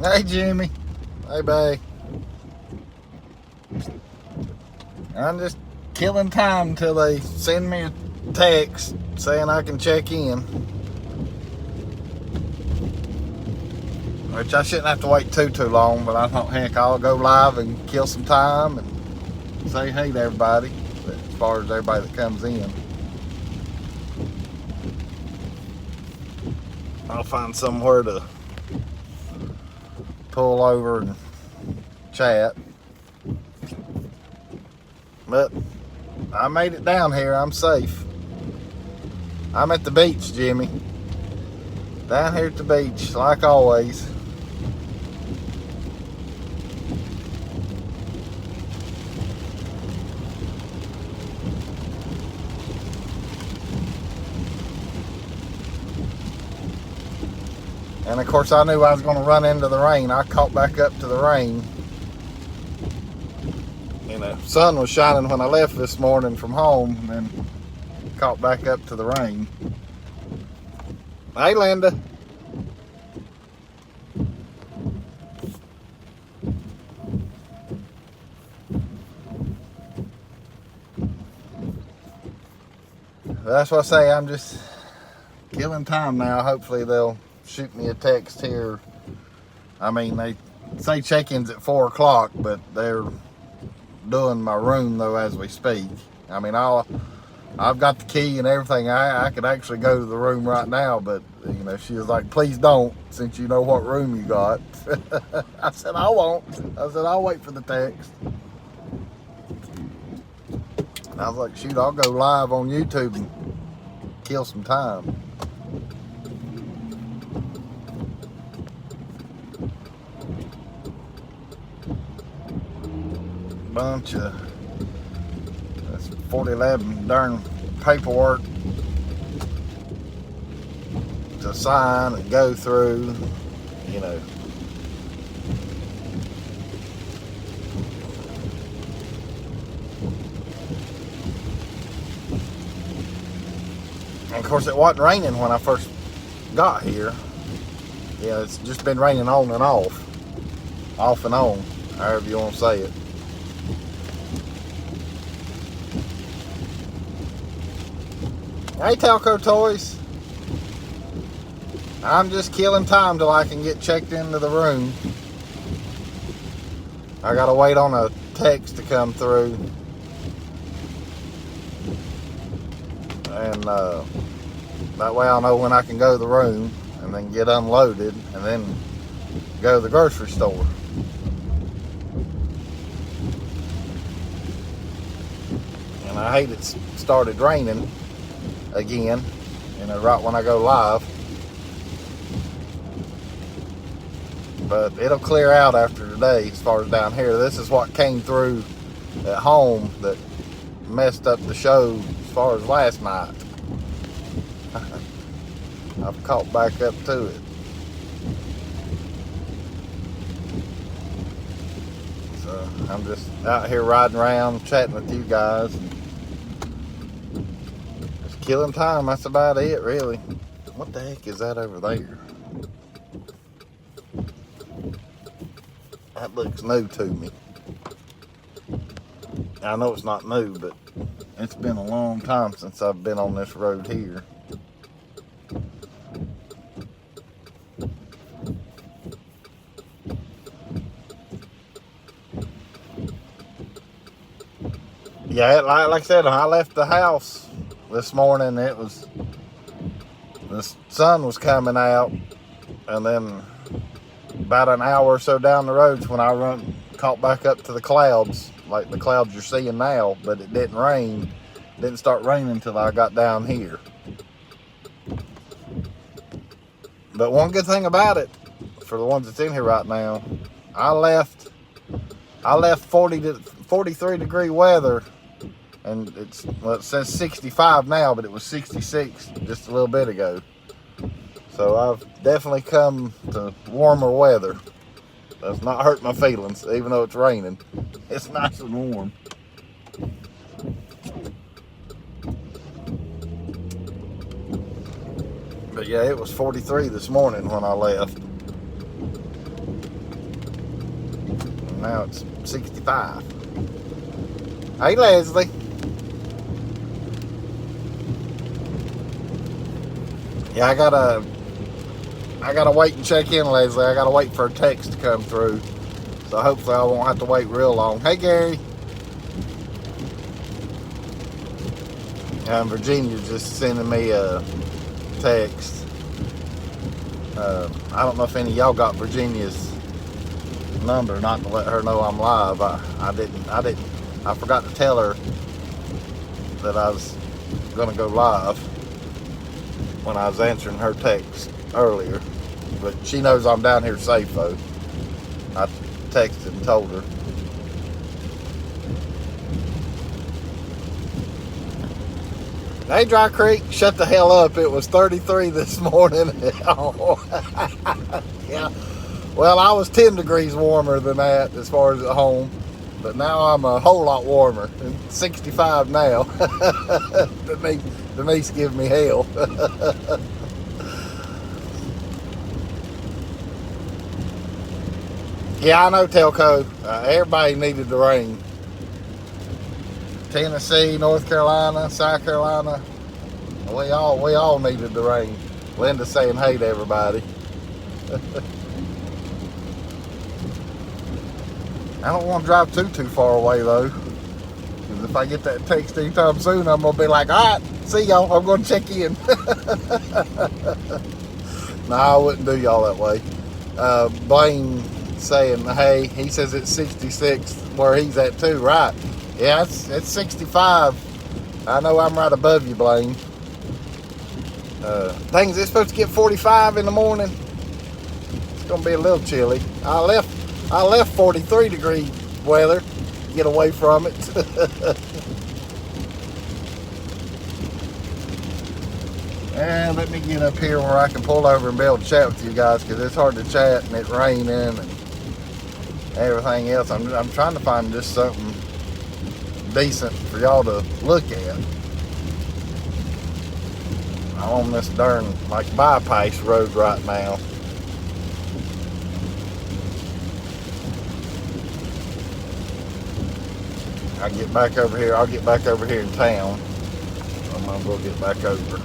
Hey, Jimmy. Hey, babe. I'm just killing time until they send me a text saying I can check in. Which I shouldn't have to wait too long, but I thought, heck, I'll go live and kill some time and say hey to everybody, as far as everybody that comes in. I'll find somewhere to pull over and chat. But I made it down here. I'm safe. I'm at the beach, Jimmy. Down here at the beach, like always. And of course I knew I was going to run into the rain. I caught back up to the rain. You know, sun was shining when I left this morning from home, and then caught back up to the rain. Hey, Linda. That's what I say. I'm just killing time now. Hopefully they'll shoot me a text here. I mean, they say check-ins at 4 o'clock, but they're doing my room though as we speak. I mean, I've got the key and everything. I could actually go to the room right now, but you know, she was like, please don't, since you know what room you got. I said, I won't. I said, I'll wait for the text. And I was like, shoot, I'll go live on YouTube and kill some time. Bunch of that's 4011 darn paperwork to sign and go through, you know. And of course it wasn't raining when I first got here. Yeah, it's just been raining on and off and on, however you want to say it. Hey, Talco Toys. I'm just killing time till I can get checked into the room. I gotta wait on a text to come through. And that way I'll know when I can go to the room and then get unloaded and then go to the grocery store. And I hate it started raining again, you know, right when I go live. But it'll clear out after today as far as down here. This is what came through at home that messed up the show as far as last night. I've caught back up to it. So I'm just out here riding around chatting with you guys. Killing time, that's about it, really. What the heck is that over there? That looks new to me. I know it's not new, but it's been a long time since I've been on this road here. Yeah, like I said, when I left the house this morning, the sun was coming out, and then about an hour or so down the road when I caught back up to the clouds, like the clouds you're seeing now, but it didn't rain. It didn't start raining until I got down here. But one good thing about it, for the ones that's in here right now, I left 40 to 43 degree weather. And it says 65 now, but it was 66 just a little bit ago. So I've definitely come to warmer weather. Does not hurt my feelings, even though it's raining. It's nice and warm. But yeah, it was 43 this morning when I left. Now it's 65. Hey, Leslie. Yeah, I gotta wait and check in, Leslie. I gotta wait for a text to come through. So hopefully I won't have to wait real long. Hey, Gary. Virginia's just sending me a text. I don't know if any of y'all got Virginia's number, not to let her know I'm live. I didn't. I forgot to tell her that I was gonna go live when I was answering her text earlier. But she knows I'm down here safe though. I texted and told her. Hey, Dry Creek, shut the hell up. It was 33 this morning. Yeah. Well, I was 10 degrees warmer than that as far as at home. But now I'm a whole lot warmer. 65 now. Denise give me hell. Yeah, I know, Telco. Everybody needed the rain. Tennessee, North Carolina, South Carolina. We all needed the rain. Linda's saying hey to everybody. I don't want to drive too far away though. Because if I get that text anytime soon, I'm gonna be like, all right, see y'all. I'm gonna check in. No, I wouldn't do y'all that way. Blaine saying hey. He says it's 66 where he's at too, right? Yeah, it's 65. I know I'm right above you, Blaine. Things it's supposed to get 45 in the morning. It's gonna be a little chilly. I left 43 degree weather. Get away from it. And let me get up here where I can pull over and be able to chat with you guys, because it's hard to chat and it's raining and everything else. I'm trying to find just something decent for y'all to look at. I'm on this darn bypass road right now. I'll get back over here in town. I'm gonna go get back over.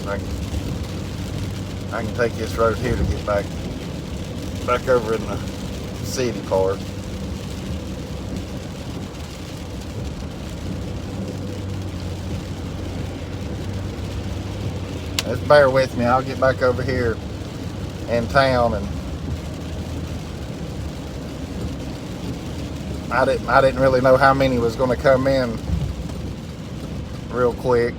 I can take this road here to get back over in the city part. Just bear with me. I'll get back over here in town, and I didn't really know how many was going to come in real quick.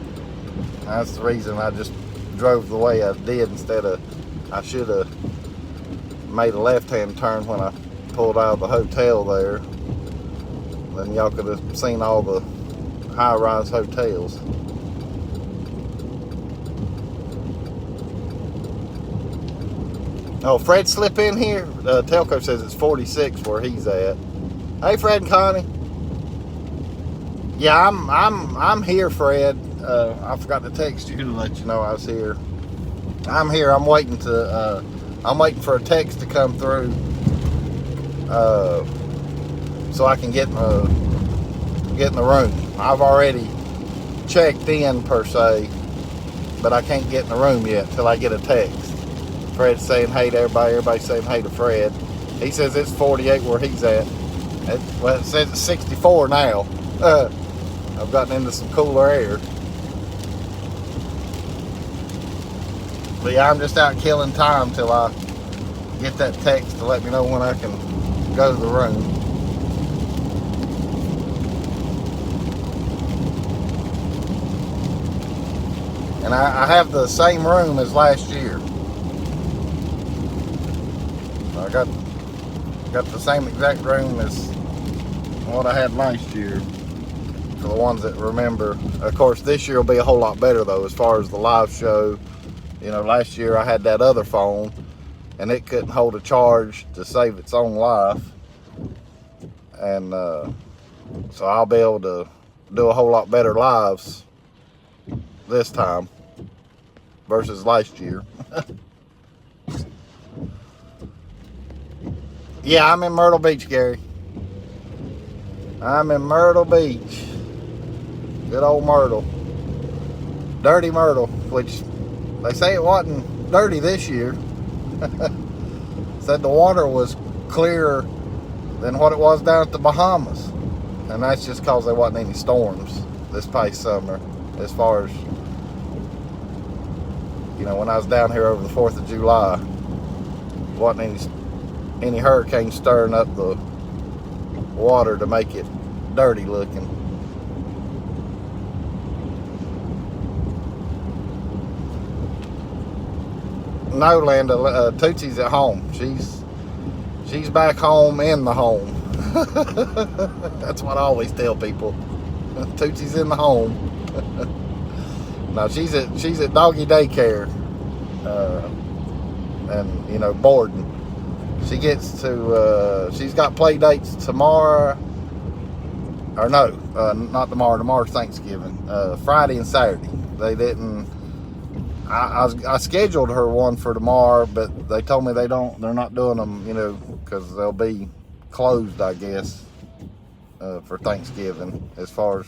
That's the reason I just drove the way I did instead of, I should have made a left-hand turn when I pulled out of the hotel there. Then y'all could have seen all the high-rise hotels. Oh, Fred slip in here? Telco says it's 46 where he's at. Hey, Fred and Connie. Yeah, I'm here, Fred. I forgot to text you to let you know I was here. I'm here. I'm waiting for a text to come through, so I can get in the room. I've already checked in per se, but I can't get in the room yet till I get a text. Fred's saying hey to everybody. Everybody's saying hey to Fred. He says it's 48 where he's at. It says it's 64 now. I've gotten into some cooler air. But yeah, I'm just out killing time till I get that text to let me know when I can go to the room. And I have the same room as last year. I got the same exact room as what I had last year. For the ones that remember. Of course, this year will be a whole lot better though, as far as the live show. You know, last year I had that other phone and it couldn't hold a charge to save its own life. And so I'll be able to do a whole lot better lives this time versus last year. Yeah, I'm in Myrtle Beach, Gary. I'm in Myrtle Beach. Good old Myrtle. Dirty Myrtle, which they say it wasn't dirty this year. Said the water was clearer than what it was down at the Bahamas. And that's just because there wasn't any storms this past summer. As far as, you know, when I was down here over the 4th of July, wasn't any hurricane stirring up the water to make it dirty looking. No, Linda, Tootsie's at home. She's back home in the home. That's what I always tell people. Tootsie's in the home. No, she's at doggy daycare, and you know, boarding. She gets to she's got play dates tomorrow, or no, not tomorrow. Tomorrow's Thanksgiving. Friday and Saturday. They didn't. I scheduled her one for tomorrow, but they told me they're not doing them, you know, because they'll be closed, I guess, for Thanksgiving as far as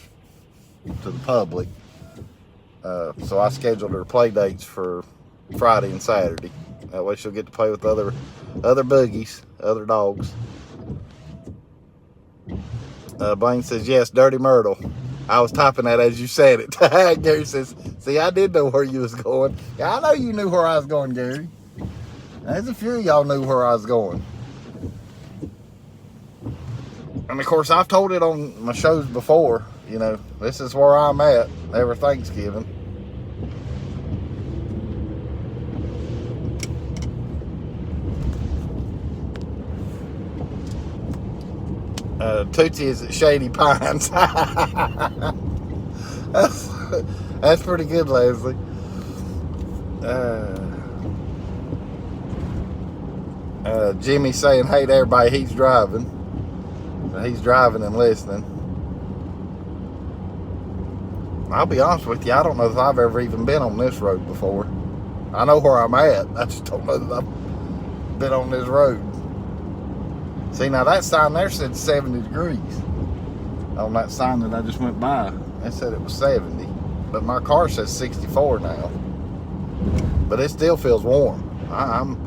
to the public. So I scheduled her play dates for Friday and Saturday. That way she'll get to play with other boogies, other dogs. Blaine says, yes, Dirty Myrtle. I was typing that as you said it. Gary says, see, I did know where you was going. Yeah, I know you knew where I was going, Gary. There's a few of y'all knew where I was going. And of course, I've told it on my shows before, you know, this is where I'm at every Thanksgiving. Tootsie is at Shady Pines. That's pretty good, Leslie. Jimmy's saying, hey to everybody, he's driving. He's driving and listening. I'll be honest with you, I don't know if I've ever even been on this road before. I know where I'm at. I just don't know that I've been on this road. See, now that sign there said 70 degrees. On that sign that I just went by, it said it was 70. But my car says 64 now. But it still feels warm. I'm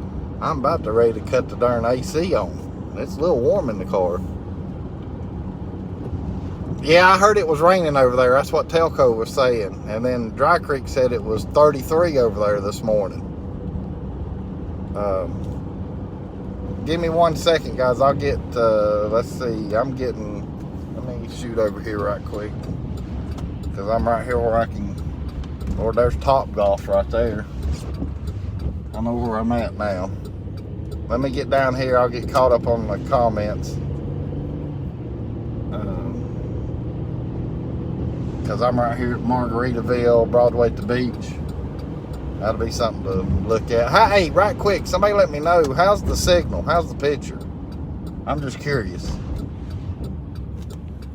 about to ready to cut the darn AC on. It's a little warm in the car. Yeah, I heard it was raining over there. That's what Telco was saying. And then Dry Creek said it was 33 over there this morning. Give me 1 second, guys. I'll get, let's see. Let me shoot over here right quick. Because I'm right here where I can, or there's Top Golf right there. I know where I'm at now. Let me get down here. I'll get caught up on the comments. Because I'm right here at Margaritaville, Broadway at the beach. That'll be something to look at. Hey, right quick, somebody let me know, how's the signal? How's the picture? I'm just curious.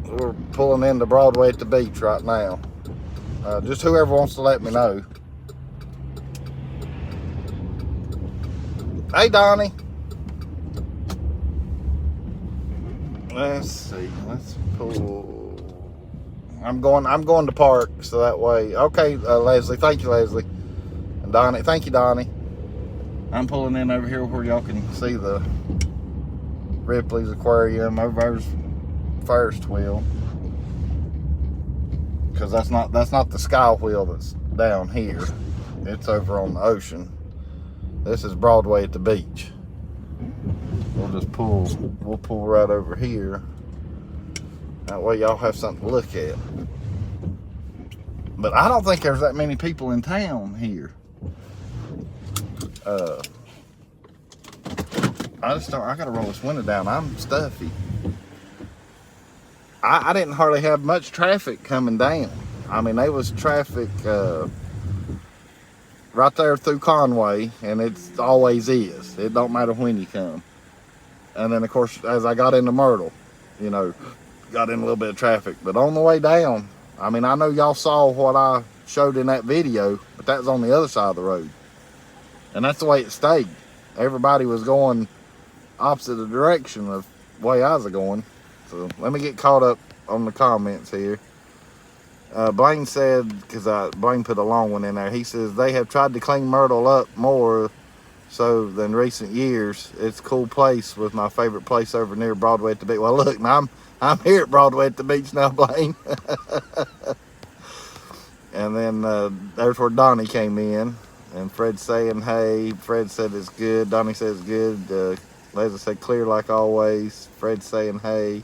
We're pulling into Broadway at the beach right now. Just whoever wants to let me know. Hey, Donnie. Let's see. Let's pull. I'm going to park, so that way. Okay, Leslie. Thank you, Leslie. And Donnie. Thank you, Donnie. I'm pulling in over here where y'all can see the Ripley's Aquarium. Over there's Ferris wheel. Because that's not the sky wheel that's down here. It's over on the ocean. This is Broadway at the beach. We'll pull right over here. That way y'all have something to look at. But I don't think there's that many people in town here. I gotta roll this window down. I'm stuffy. I didn't hardly have much traffic coming down. I mean, there was traffic right there through Conway, and it's always is. It don't matter when you come. And then, of course, as I got into Myrtle, you know, got in a little bit of traffic. But on the way down, I mean, I know y'all saw what I showed in that video, but that was on the other side of the road. And that's the way it stayed. Everybody was going opposite the direction of the way I was going. So let me get caught up on the comments here. Blaine said, because Blaine put a long one in there, he says, they have tried to clean Myrtle up more so than recent years. It's a cool place, with my favorite place over near Broadway at the beach. Well, look, now I'm here at Broadway at the beach now, Blaine. And then there's where Donnie came in. And Fred saying, hey. Fred said it's good. Donnie says good. Leslie said clear like always. Fred saying hey.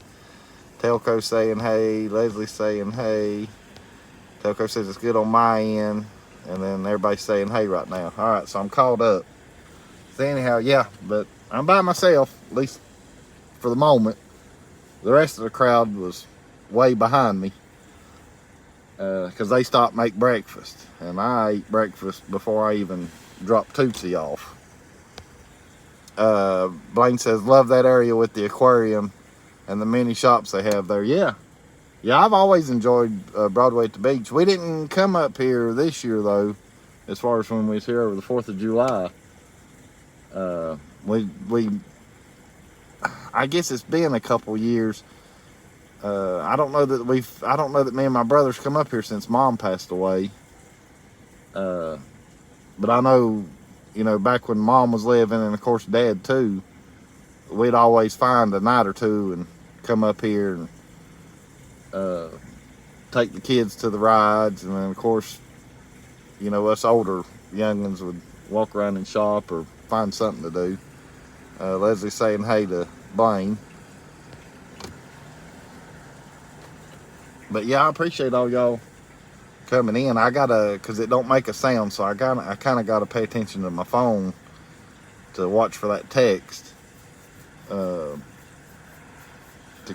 Telco saying hey. Leslie saying hey. Telco says it's good on my end. And then everybody's saying hey right now. All right, so I'm caught up. So anyhow, yeah, but I'm by myself, at least for the moment. The rest of the crowd was way behind me because they stopped make breakfast. And I ate breakfast before I even dropped Tootsie off. Blaine says, love that area with the aquarium and the many shops they have there. Yeah, I've always enjoyed Broadway at the beach. We didn't come up here this year, though, as far as when we was here over the 4th of July. I guess it's been a couple years. I don't know that me and my brothers come up here since Mom passed away. But I know, back when Mom was living, and of course Dad too, we'd always find a night or two and come up here and take the kids to the rides. And then of course, us older youngins would walk around and shop or find something to do. Leslie saying hey to Blaine. But yeah, I appreciate all y'all coming in. I gotta, cause it don't make a sound, so I kind of gotta pay attention to my phone to watch for that text to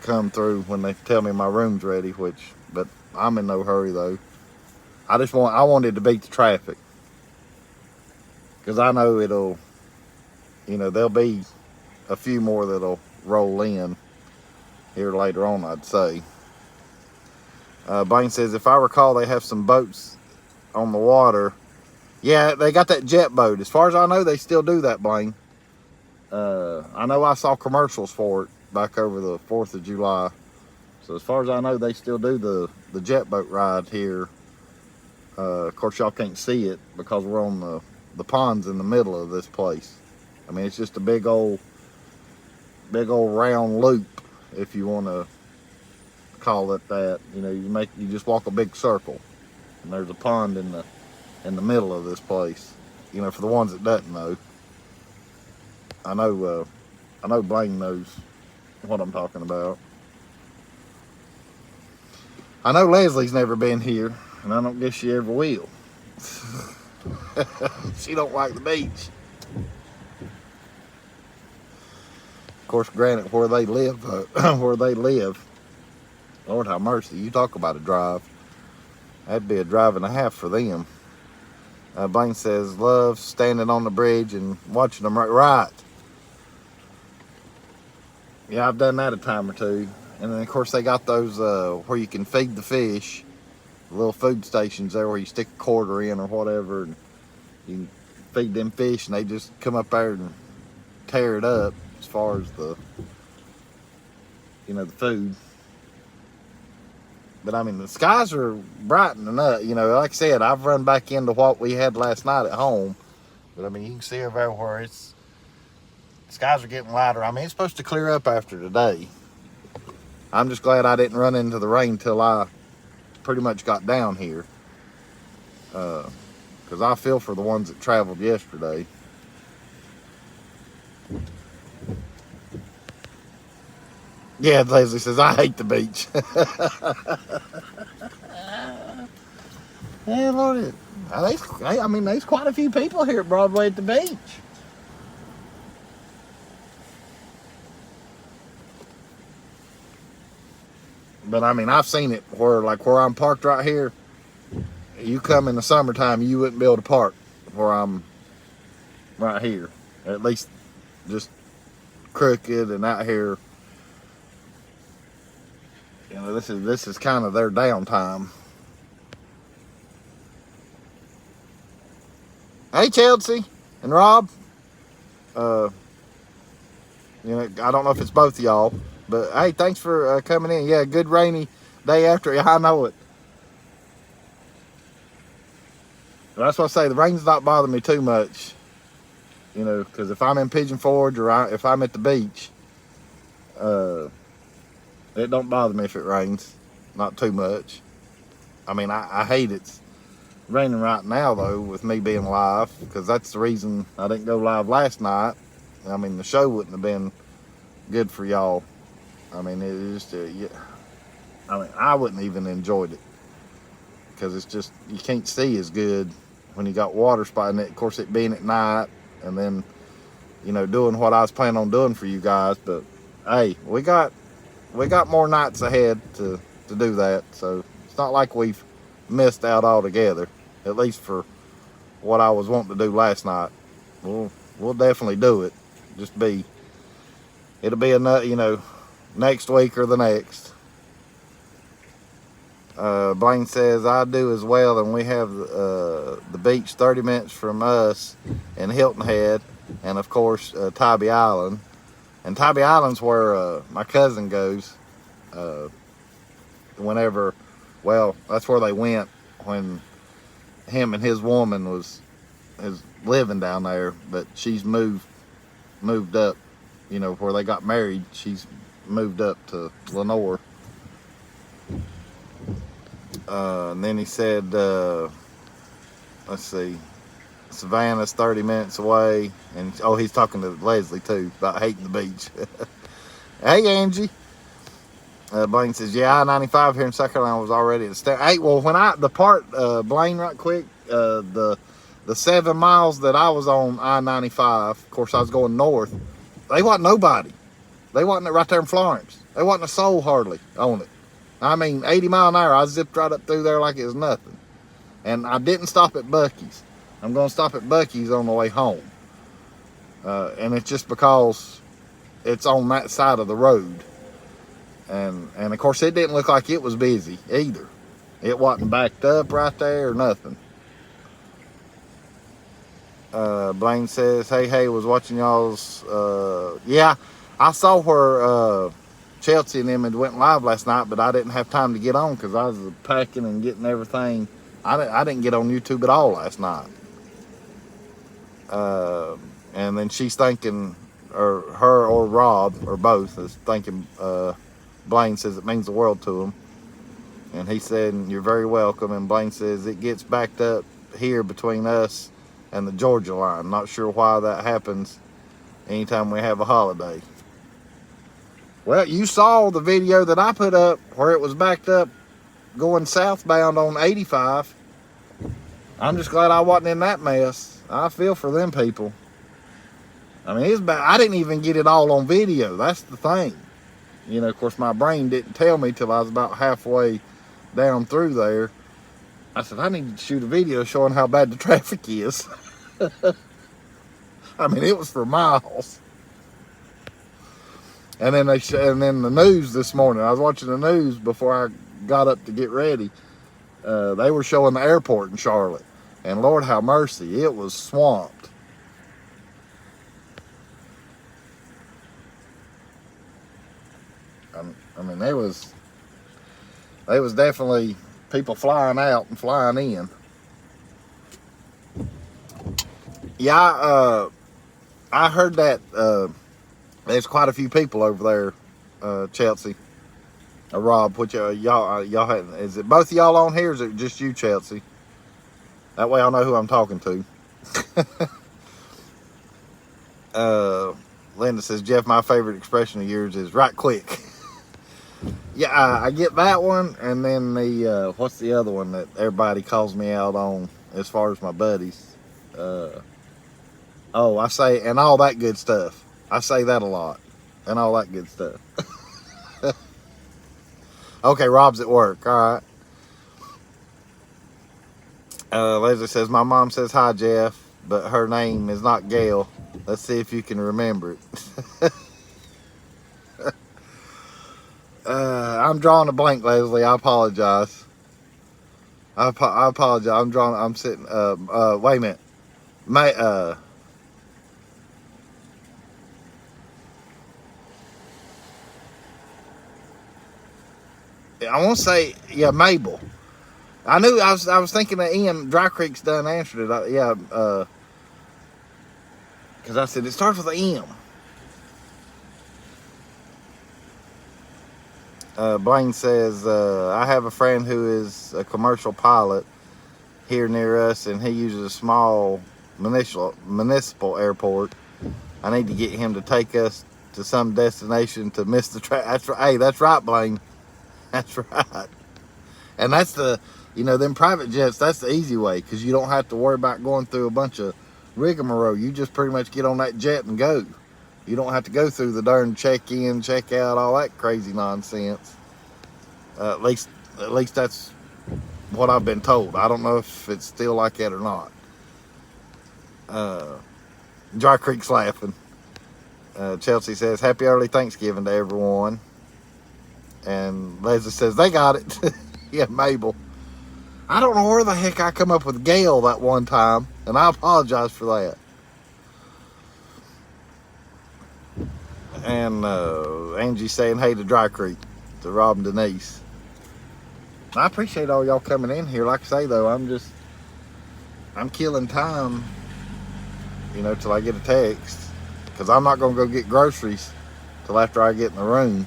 come through when they tell me my room's ready. But I'm in no hurry though. I wanted to beat the traffic, cause I know it'll, there'll be a few more that'll roll in here later on, I'd say. Blaine says, if I recall, they have some boats on the water. Yeah, they got that jet boat. As far as I know, they still do that, Blaine. I know I saw commercials for it back over the 4th of July. So as far as I know, they still do the jet boat ride here. Of course, y'all can't see it because we're on the ponds in the middle of this place. I mean, it's just a big old round loop, if you want to call it that. You just walk a big circle, and there's a pond in the middle of this place. For the ones that doesn't know, I know Blaine knows what I'm talking about. I know Leslie's never been here, and I don't guess she ever will. She don't like the beach. Of course, granted, where they live, Lord have mercy, you talk about a drive. That'd be a drive and a half for them. Blaine says, love standing on the bridge and watching them right. Yeah, I've done that a time or two. And then, of course, they got those where you can feed the fish, the little food stations there where you stick a quarter in or whatever, and you can feed them fish, and they just come up there and tear it up as far as the food. But I mean, the skies are brightening up. Like I said, I've run back into what we had last night at home. But I mean, you can see everywhere the skies are getting lighter. I mean, it's supposed to clear up after today. I'm just glad I didn't run into the rain till I pretty much got down here. Because I feel for the ones that traveled yesterday. Yeah, Leslie says, I hate the beach. Yeah, Lord, there's quite a few people here at Broadway at the beach. But I mean, I've seen it where I'm parked right here. You come in the summertime, you wouldn't be able to park where I'm right here. At least just crooked and out here. This is kind of their downtime. Hey, Chelsea and Rob. I don't know if it's both of y'all, But hey, thanks for coming in. Yeah, good rainy day after. Yeah, I know it. That's what I say. The rain's not bothering me too much, you know, because if I'm in Pigeon Forge or if I'm at the beach, it don't bother me if it rains, not too much. I mean, I hate it's raining right now though, with me being live, because that's the reason I didn't go live last night. I mean, the show wouldn't have been good for y'all. I mean, it just, yeah. I mean, I wouldn't even enjoyed it because it's just you can't see as good when you got water spotting it. Of course, it being at night, and then you know doing what I was planning on doing for you guys. But hey, we got more nights ahead to do that, so it's not like we've missed out altogether. At least for what I was wanting to do last night, we'll definitely do it. It'll be another, you know, next week or the next. Blaine says, I do as well, and we have the beach 30 minutes from us in Hilton Head, and of course Tybee Island. And Tybee Island's where my cousin goes whenever, well, that's where they went when him and his woman is living down there, but she's moved up, you know, where they got married. She's moved up to Lenoir. And then he said, let's see, Savannah's 30 minutes away. And oh, he's talking to Leslie too about hating the beach. Hey, Angie. Blaine says, yeah, I-95 here in South Carolina was already at the start. Hey, well, when Blaine, right quick, the 7 miles that I was on I-95, of course, I was going north, they wasn't nobody. They wasn't right there in Florence. They wasn't a soul hardly on it. I mean, 80 mile an hour, I zipped right up through there like it was nothing. And I didn't stop at Buc-ee's. I'm going to stop at Buc-ee's on the way home. And it's just because it's on that side of the road. And of course, it didn't look like it was busy either. It wasn't backed up right there or nothing. Blaine says, hey, was watching y'all's, yeah, I saw where Chelsea and them had went live last night, but I didn't have time to get on because I was packing and getting everything. I didn't get on YouTube at all last night. And then she's thinking, or her or Rob, or both, is thinking, Blaine says it means the world to him. And he said, you're very welcome. And Blaine says it gets backed up here between us and the Georgia line. Not sure why that happens anytime we have a holiday. Well, you saw the video that I put up where it was backed up going southbound on 85. I'm just glad I wasn't in that mess. I feel for them people. I mean, it's bad. I didn't even get it all on video. That's the thing. You know, of course, my brain didn't tell me till I was about halfway down through there. I said, I need to shoot a video showing how bad the traffic is. I mean, it was for miles. And then the news this morning, I was watching the news before I got up to get ready. They were showing the airport in Charlotte. And Lord have mercy, it was swamped. I mean, there was definitely people flying out and flying in. Yeah, I heard that there's quite a few people over there, Chelsea. Rob, which y'all had, is it both of y'all on here, or is it just you, Chelsea? That way I'll know who I'm talking to. Linda says, Jeff, my favorite expression of yours is right quick. Yeah, I get that one, and then the what's the other one that everybody calls me out on as far as my buddies? Oh, I say, and all that good stuff. I say that a lot, and all that good stuff. Okay, Rob's at work. All right. Leslie says, my mom says hi, Jeff, but her name is not Gail. Let's see if you can remember it. I'm drawing a blank, Leslie. I apologize. I apologize. I'm sitting. Wait a minute. I want to say, yeah, Mabel. I knew I was thinking that M. Dry Creek's done answered it. Yeah, because I said it starts with an M. Blaine says, I have a friend who is a commercial pilot here near us, and he uses a small municipal airport. I need to get him to take us to some destination to miss the track. That's right. Hey, that's right, Blaine. That's right. And that's them private jets, that's the easy way, because you don't have to worry about going through a bunch of rigmarole. You just pretty much get on that jet and go. You don't have to go through the darn check-in, check-out, all that crazy nonsense. At least that's what I've been told. I don't know if it's still like that or not. Dry Creek's laughing. Chelsea says, happy early Thanksgiving to everyone. And Leslie says, they got it. Yeah, Mabel. I don't know where the heck I come up with Gail that one time, and I apologize for that. And Angie saying hey to Dry Creek, to Rob and Denise. I appreciate all y'all coming in here. Like I say, though, I'm killing time, till I get a text, because I'm not going to go get groceries till after I get in the room.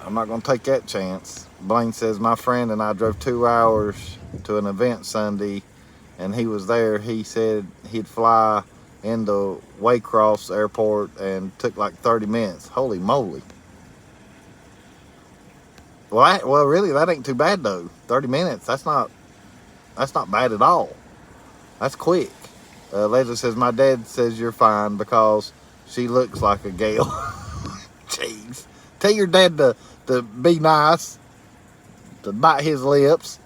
I'm not going to take that chance. Blaine says, my friend and I drove 2 hours to an event Sunday, and he was there. He said he'd fly into Waycross Airport and took like 30 minutes. Holy moly. Well, really, that ain't too bad, though. 30 minutes, that's not bad at all. That's quick. Leslie says, my dad says you're fine because she looks like a Gail. Jeez. Tell your dad to be nice, to bite his lips.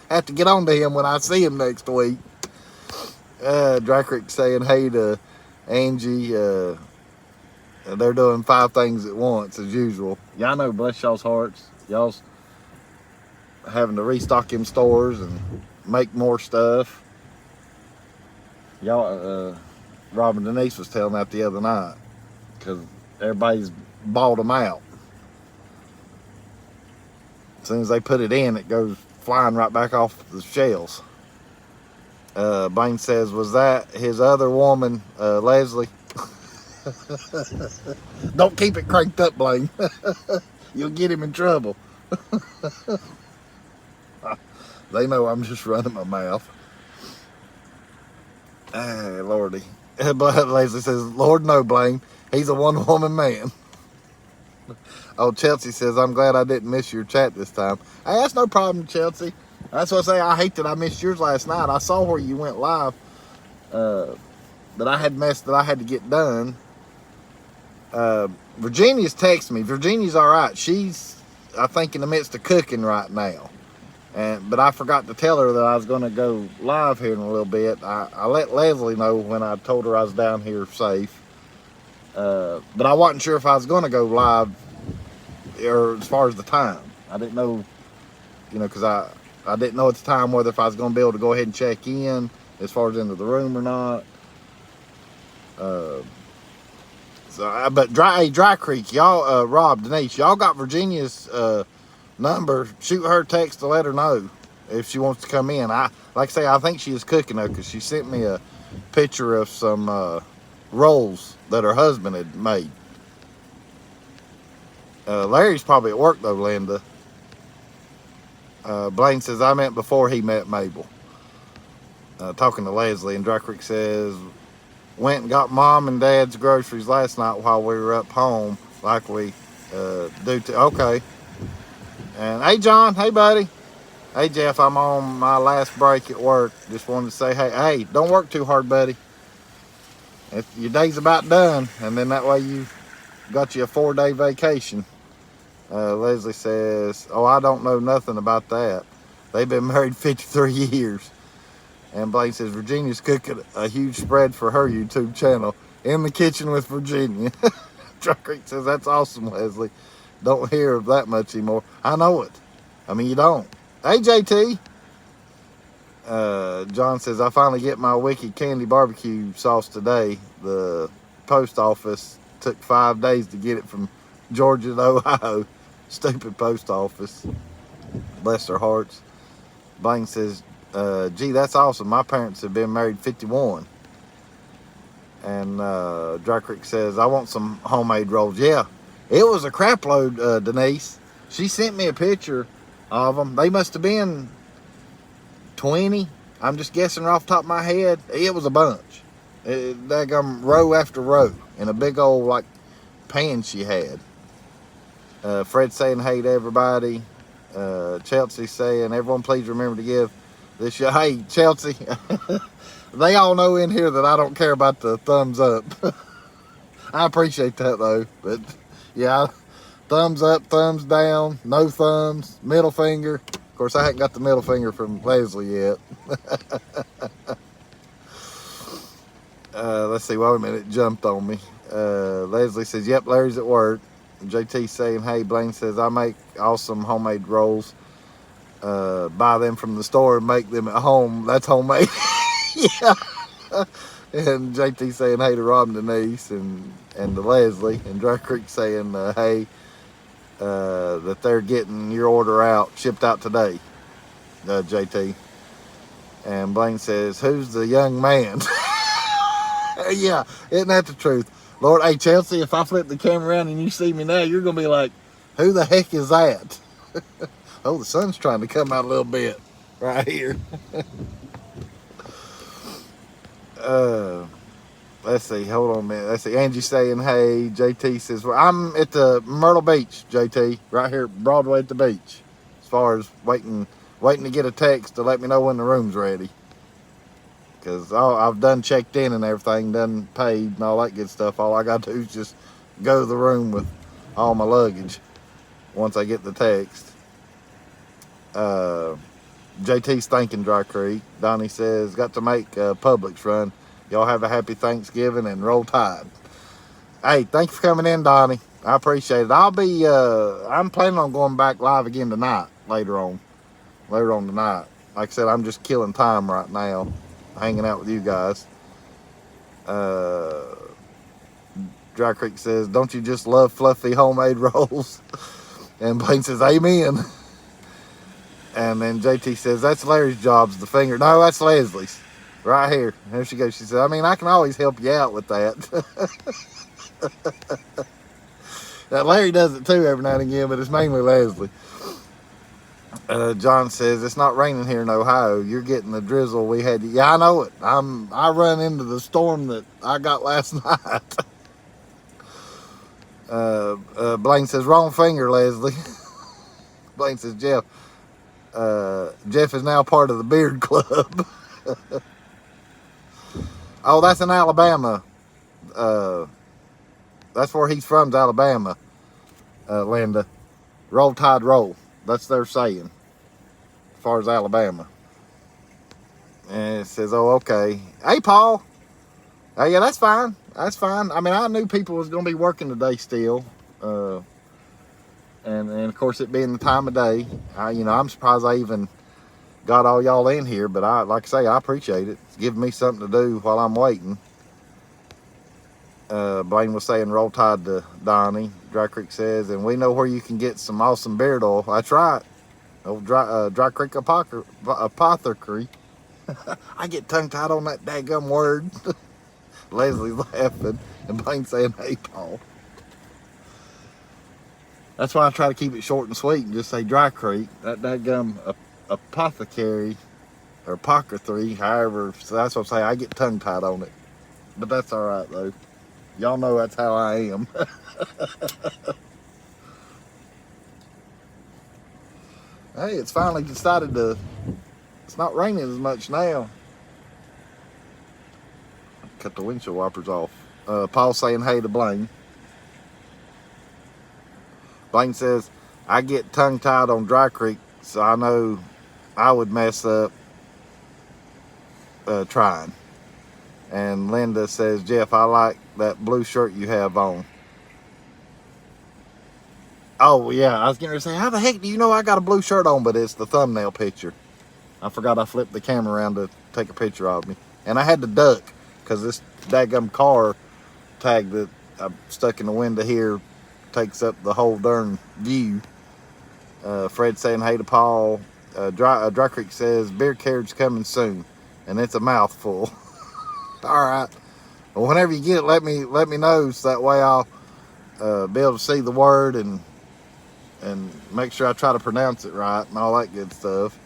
Have to get on to him when I see him next week. Dry Creek saying hey to Angie. They're doing 5 things at once as usual. Y'all know, bless y'all's hearts. Y'all's having to restock them stores and make more stuff. Y'all, Robin Denise was telling that the other night, because everybody's bought them out. As soon as they put it in, it goes flying right back off the shelves. Blaine says, was that his other woman, Leslie? Don't keep it cranked up, Blaine. You'll get him in trouble. They know I'm just running my mouth. Lordy. But Leslie says, Lord no, Blaine. He's a one-woman man. Oh, Chelsea says, I'm glad I didn't miss your chat this time. Hey, that's no problem, Chelsea. That's what I say. I hate that I missed yours last night. I saw where you went live, that I had to get done. Virginia's texting me. Virginia's all right. She's, I think, in the midst of cooking right now. But I forgot to tell her that I was going to go live here in a little bit. I let Leslie know when I told her I was down here safe. But I wasn't sure if I was going to go live, or as far as the time. I didn't know, because I didn't know at the time whether if I was going to be able to go ahead and check in as far as into the room or not. But Dry Creek, y'all, Rob, Denise, y'all got Virginia's number. Shoot her a text to let her know if she wants to come in. Like I say, I think she is cooking though, because she sent me a picture of some rolls that her husband had made. Larry's probably at work though, Linda. Blaine says, I meant before he met Mabel. Talking to Leslie, and Dry Creek says, went and got mom and dad's groceries last night while we were up home, like we do. Okay. And hey, John. Hey, buddy. Hey, Jeff. I'm on my last break at work. Just wanted to say, hey, don't work too hard, buddy. Your day's about done, and then that way you got you a 4-day vacation. Leslie says, oh, I don't know nothing about that. They've been married 53 years. And Blaine says, Virginia's cooking a huge spread for her YouTube channel. In the kitchen with Virginia. Dry Creek says, that's awesome, Leslie. Don't hear of that much anymore. I know it. I mean, you don't. Hey, JT. John says, I finally get my Wicked Candy barbecue sauce today. The post office took 5 days to get it from Georgia and Ohio. Stupid post office. Bless their hearts. Blaine says, gee, that's awesome. My parents have been married 51. And Dry Creek says, I want some homemade rolls. Yeah, it was a crap load, Denise. She sent me a picture of them. They must have been 20. I'm just guessing off the top of my head. It was a bunch. Daggum row after row in a big old like pan she had. Fred saying hey to everybody. Chelsea saying everyone please remember to give this show. Hey Chelsea, they all know in here that I don't care about the thumbs up. I appreciate that though, but yeah, thumbs up, thumbs down, no thumbs, middle finger. Of course, I haven't got the middle finger from Leslie yet. Let's see, wait a minute, it jumped on me. Leslie says, yep, Larry's at work. JT saying, hey, Blaine says, I make awesome homemade rolls. Buy them from the store and make them at home. That's homemade. Yeah. And JT saying, hey to Rob and Denise and to Leslie. And Dry Creek saying, hey, that they're getting your order out, shipped out today, JT. And Blaine says, who's the young man? Yeah, isn't that the truth? Lord, hey, Chelsea, if I flip the camera around and you see me now, you're going to be like, who the heck is that? Oh, the sun's trying to come out a little bit right here. Let's see, hold on a minute. Let's see, Angie saying, hey, JT says, well, I'm at the Myrtle Beach, JT, right here, Broadway at the beach, as far as waiting to get a text to let me know when the room's ready. Because I've done checked in and everything, done paid and all that good stuff. All I got to do is just go to the room with all my luggage once I get the text. JT's thanking Dry Creek. Donnie says, got to make Publix run. Y'all have a happy Thanksgiving and roll tide. Hey, thank you for coming in, Donnie. I appreciate it. I'm planning on going back live again tonight, later on tonight. Like I said, I'm just killing time right now, hanging out with you guys. Dry Creek says, don't you just love fluffy homemade rolls? And Blaine says, amen. And then JT says, that's Larry's job's the finger. No, that's Leslie's. Right here. There she goes. She said, I mean, I can always help you out with that. Now, Larry does it too every now and again, but it's mainly Leslie. John says, it's not raining here in Ohio. You're getting the drizzle we had. Yeah, I know it. I run into the storm that I got last night. Blaine says, wrong finger, Leslie. Blaine says, Jeff is now part of the Beard Club. Oh, that's in Alabama. That's where he's from, Alabama, Linda. Roll Tide roll. That's their saying, as far as Alabama. And it says, oh, okay. Hey, Paul. Oh, yeah, that's fine. That's fine. I mean, I knew people was going to be working today still. And of course, it being the time of day, I'm surprised I even got all y'all in here. But like I say, I appreciate it. It's giving me something to do while I'm waiting. Blaine was saying roll tide to Donnie. Dry Creek says, and we know where you can get some awesome beard oil. That's right. Old Dry Creek Apothecary. I get tongue-tied on that daggum word. Leslie's laughing. And Blaine saying, hey, Paul. That's why I try to keep it short and sweet and just say Dry Creek. That daggum apothecary or apothecary, however. So that's what I say. I get tongue-tied on it. But that's all right, though. Y'all know that's how I am. Hey, it's finally decided to, it's not raining as much now. Cut the windshield wipers off. Paul saying hey to Blaine. Blaine says, I get tongue-tied on Dry Creek, so I know I would mess up trying. And Linda says, Jeff, I like that blue shirt you have on. Oh, yeah, I was getting ready to say, how the heck do you know I got a blue shirt on? But it's the thumbnail picture. I forgot I flipped the camera around to take a picture of me. And I had to duck because this daggum car tag that I stuck in the window here takes up the whole darn view. Fred saying hey to Paul. Dry Creek says beer carriage coming soon, and it's a mouthful. All right. Well, whenever you get it, let me know, so that way I'll be able to see the word and make sure I try to pronounce it right and all that good stuff.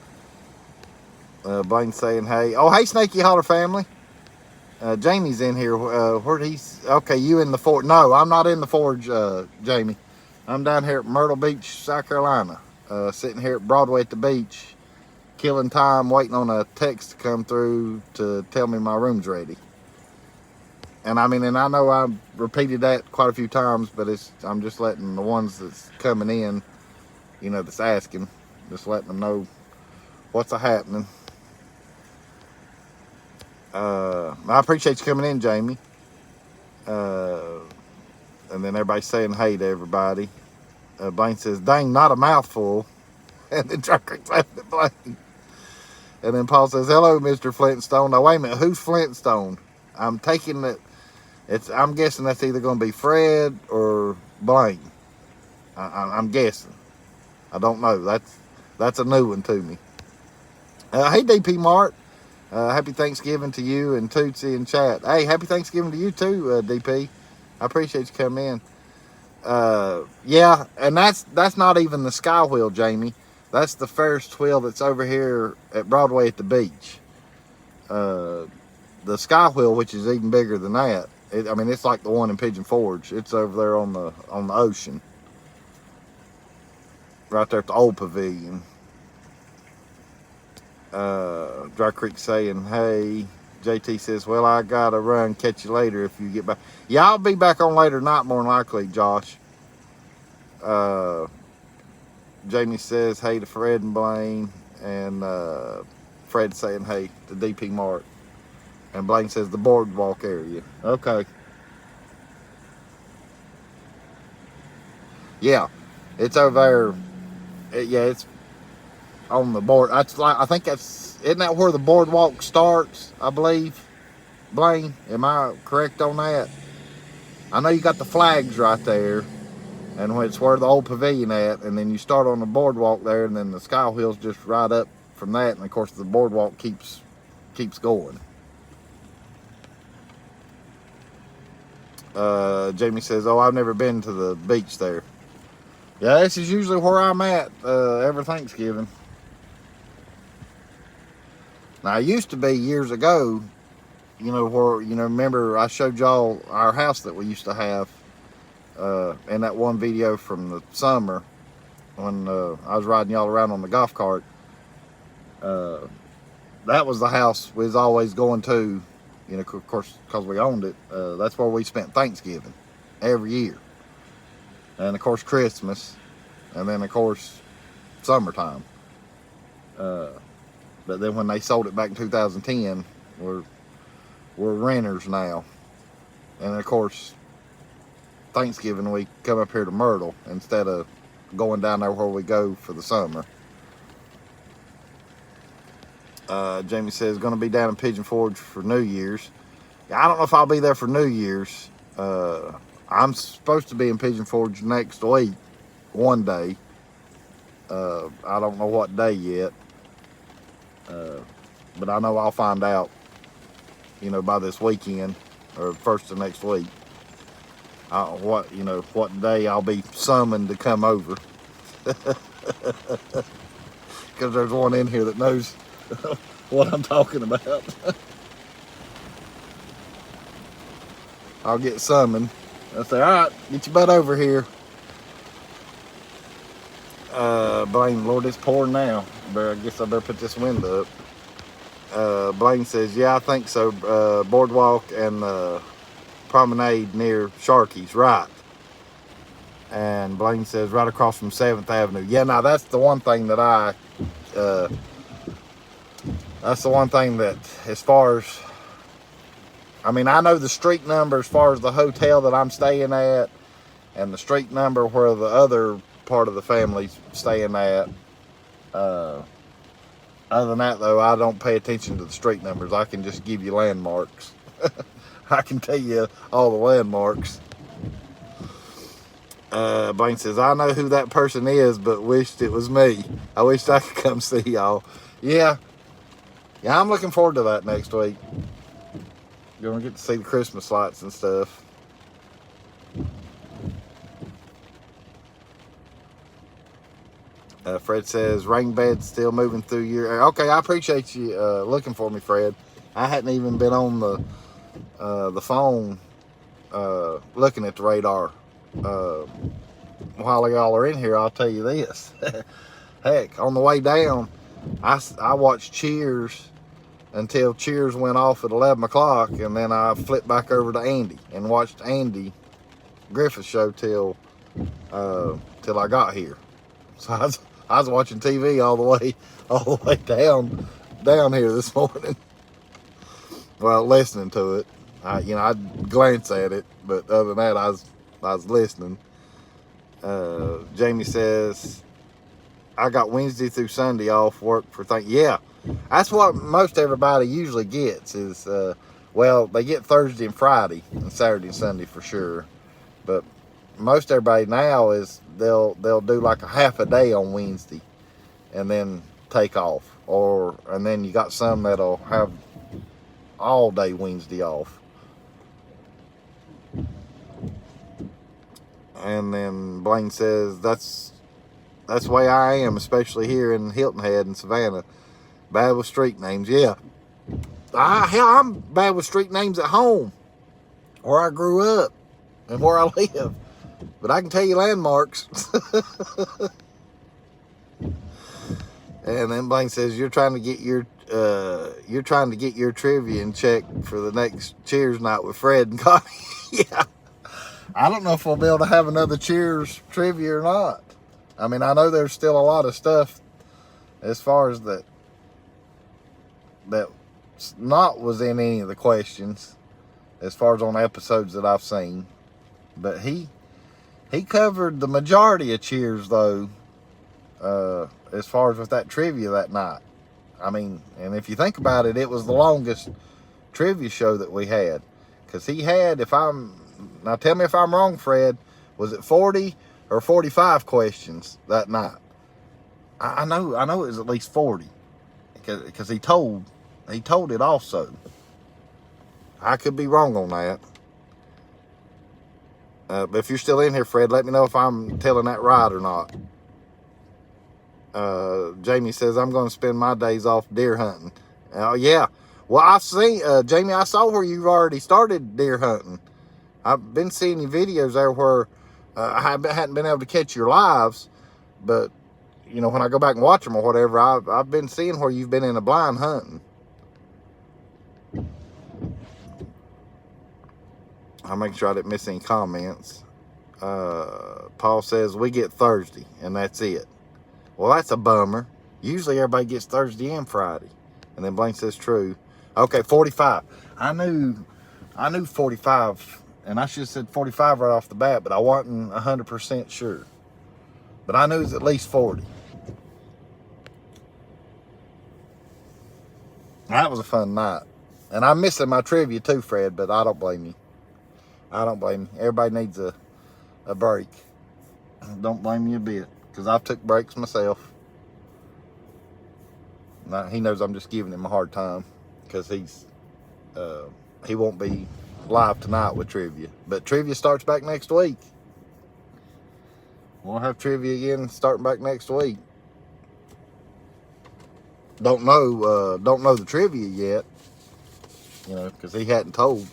Blaine saying hey. Oh, hey, Snaky Holler family. Jamie's in here. Where'd he? Okay, you in the Forge? No, I'm not in the Forge, Jamie. I'm down here at Myrtle Beach, South Carolina. Sitting here at Broadway at the beach, killing time, waiting on a text to come through to tell me my room's ready. And I mean, and I know I've repeated that quite a few times, but I'm just letting the ones that's coming in, you know, that's asking, just letting them know what's happening. I appreciate you coming in, Jamie. And then everybody's saying hey to everybody. Blaine says, dang, not a mouthful. And then Trucker says Blaine. And then Paul says, hello, Mr. Flintstone. Now, wait a minute, who's Flintstone? I'm taking it. I'm guessing that's either going to be Fred or Blaine. I'm guessing. I don't know. That's a new one to me. Hey, DP Mart. Happy Thanksgiving to you and Tootsie in chat. Hey, happy Thanksgiving to you too, DP. I appreciate you coming in. Yeah, and that's not even the Sky Wheel, Jamie. That's the Ferris wheel that's over here at Broadway at the beach. The Sky Wheel, which is even bigger than that. I mean, it's like the one in Pigeon Forge. It's over there on the ocean, right there at the old pavilion. Dry Creek saying, hey. JT says, well, I gotta run. Catch you later if you get back. Yeah, I'll be back on later tonight, more than likely, Josh. Jamie says, hey to Fred and Blaine. And Fred saying, hey to DP Mart. And Blaine says, the boardwalk area. Okay. Yeah, it's over there. Yeah, it's on the board. That's like, I think isn't that where the boardwalk starts, I believe? Blaine, am I correct on that? I know you got the flags right there, and it's where the old pavilion at, and then you start on the boardwalk there, and then the Sky Wheel's just right up from that, and of course the boardwalk keeps going. Jamie says, oh, I've never been to the beach there. Yeah, this is usually where I'm at every Thanksgiving. Now, it used to be years ago, you know, where, you know, remember I showed y'all our house that we used to have in that one video from the summer when I was riding y'all around on the golf cart. That was the house we was always going to, you know, of course, because we owned it. That's where we spent Thanksgiving every year. And, of course, Christmas. And then, of course, summertime. But then when they sold it back in 2010, we're renters now. And of course, Thanksgiving we come up here to Myrtle instead of going down there where we go for the summer. Jamie says, going to be down in Pigeon Forge for New Year's. I don't know if I'll be there for New Year's. I'm supposed to be in Pigeon Forge next week, one day. I don't know what day yet. But I know I'll find out, you know, by this weekend or first of next week. What day I'll be summoned to come over. Because there's one in here that knows what I'm talking about. I'll get summoned. I'll say, all right, get your butt over here. Blaine, Lord, it's pouring now. But I guess I better put this window up. Blaine says, yeah, I think so. Boardwalk and promenade near Sharky's, right. And Blaine says, right across from 7th Avenue. Yeah, now that's the one thing that that's the one thing that, as far as, I mean, I know the street number as far as the hotel that I'm staying at, and the street number where the other part of the family's staying at. Other than that, though, I don't pay attention to the street numbers. I can just give you landmarks. I can tell you all the landmarks. Blaine says, I know who that person is, but wished it was me. I wished I could come see y'all. Yeah, I'm looking forward to that next week. You're going to get to see the Christmas lights and stuff. Fred says, rain bed's still moving through your... Okay, I appreciate you looking for me, Fred. I hadn't even been on the phone looking at the radar. While y'all are in here, I'll tell you this. Heck, on the way down, I watched Cheers until Cheers went off at 11 o'clock, and then I flipped back over to Andy and watched Andy Griffith show till I got here. So I was watching TV all the way down here this morning. Well, listening to it. I'd glance at it, but other than that, I was listening. Jamie says, I got Wednesday through Sunday off work for yeah, that's what most everybody usually gets is, well, they get Thursday and Friday and Saturday and Sunday for sure. But most everybody now is they'll do like a half a day on Wednesday and then take off. And then you got some that'll have all day Wednesday off. And then Blaine says, that's the way I am, especially here in Hilton Head and Savannah. Bad with street names. Yeah. Hell, I'm bad with street names at home, where I grew up and where I live. But I can tell you landmarks. And then Blaine says, you're trying to get your trivia in check for the next Cheers night with Fred and Connie. Yeah. I don't know if we'll be able to have another Cheers trivia or not. I mean, I know there's still a lot of stuff as far as that not was in any of the questions as far as on episodes that I've seen. But he covered the majority of Cheers, though, as far as with that trivia that night. I mean, and if you think about it, it was the longest trivia show that we had. Because he had, now tell me if I'm wrong, Fred, was it 40 or 45 questions that night? I know it was at least 40. Because he told it also. I could be wrong on that. But if you're still in here, Fred, let me know if I'm telling that right or not. Jamie says, I'm going to spend my days off deer hunting. Yeah. Well, I've seen, Jamie, I saw where you've already started deer hunting. I've been seeing your videos there where I hadn't been able to catch your lives, but, you know, when I go back and watch them or whatever, I've been seeing where you've been in a blind hunting. I'll make sure I didn't miss any comments. Paul says, we get Thursday, and that's it. Well, that's a bummer. Usually everybody gets Thursday and Friday. And then Blaine says, true. Okay, 45. I knew 45, and I should have said 45 right off the bat, but I wasn't 100% sure. But I knew it was at least 40. That was a fun night. And I'm missing my trivia too, Fred, but I don't blame you. I don't blame you. Everybody needs a break. Don't blame me a bit, because I've took breaks myself. Now, he knows I'm just giving him a hard time, because he won't be live tonight with trivia. But trivia starts back next week. We'll have trivia again starting back next week. Don't know the trivia yet, you know, because he hadn't told.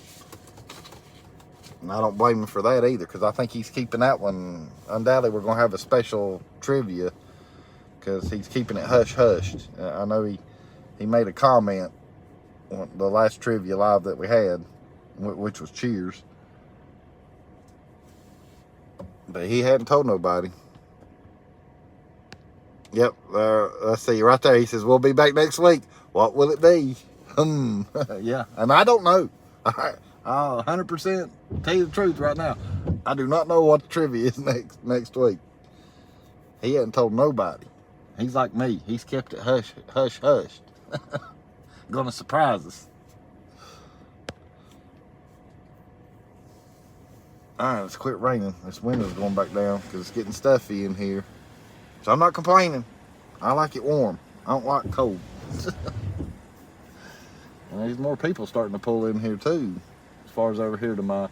And I don't blame him for that either, because I think he's keeping that one. Undoubtedly, we're going to have a special trivia, because he's keeping it hush-hushed. I know he made a comment on the last trivia live that we had, which was Cheers. But he hadn't told nobody. Yep, let's see, right there. He says, we'll be back next week. What will it be? Yeah, and I don't know. I'll 100% tell you the truth right now. I do not know what the trivia is next week. He hadn't told nobody. He's like me. He's kept it hush-hushed. Gonna surprise us. All right, let's quit raining. This window's going back down because it's getting stuffy in here. So I'm not complaining. I like it warm. I don't like cold. And there's more people starting to pull in here too. As far as over here to my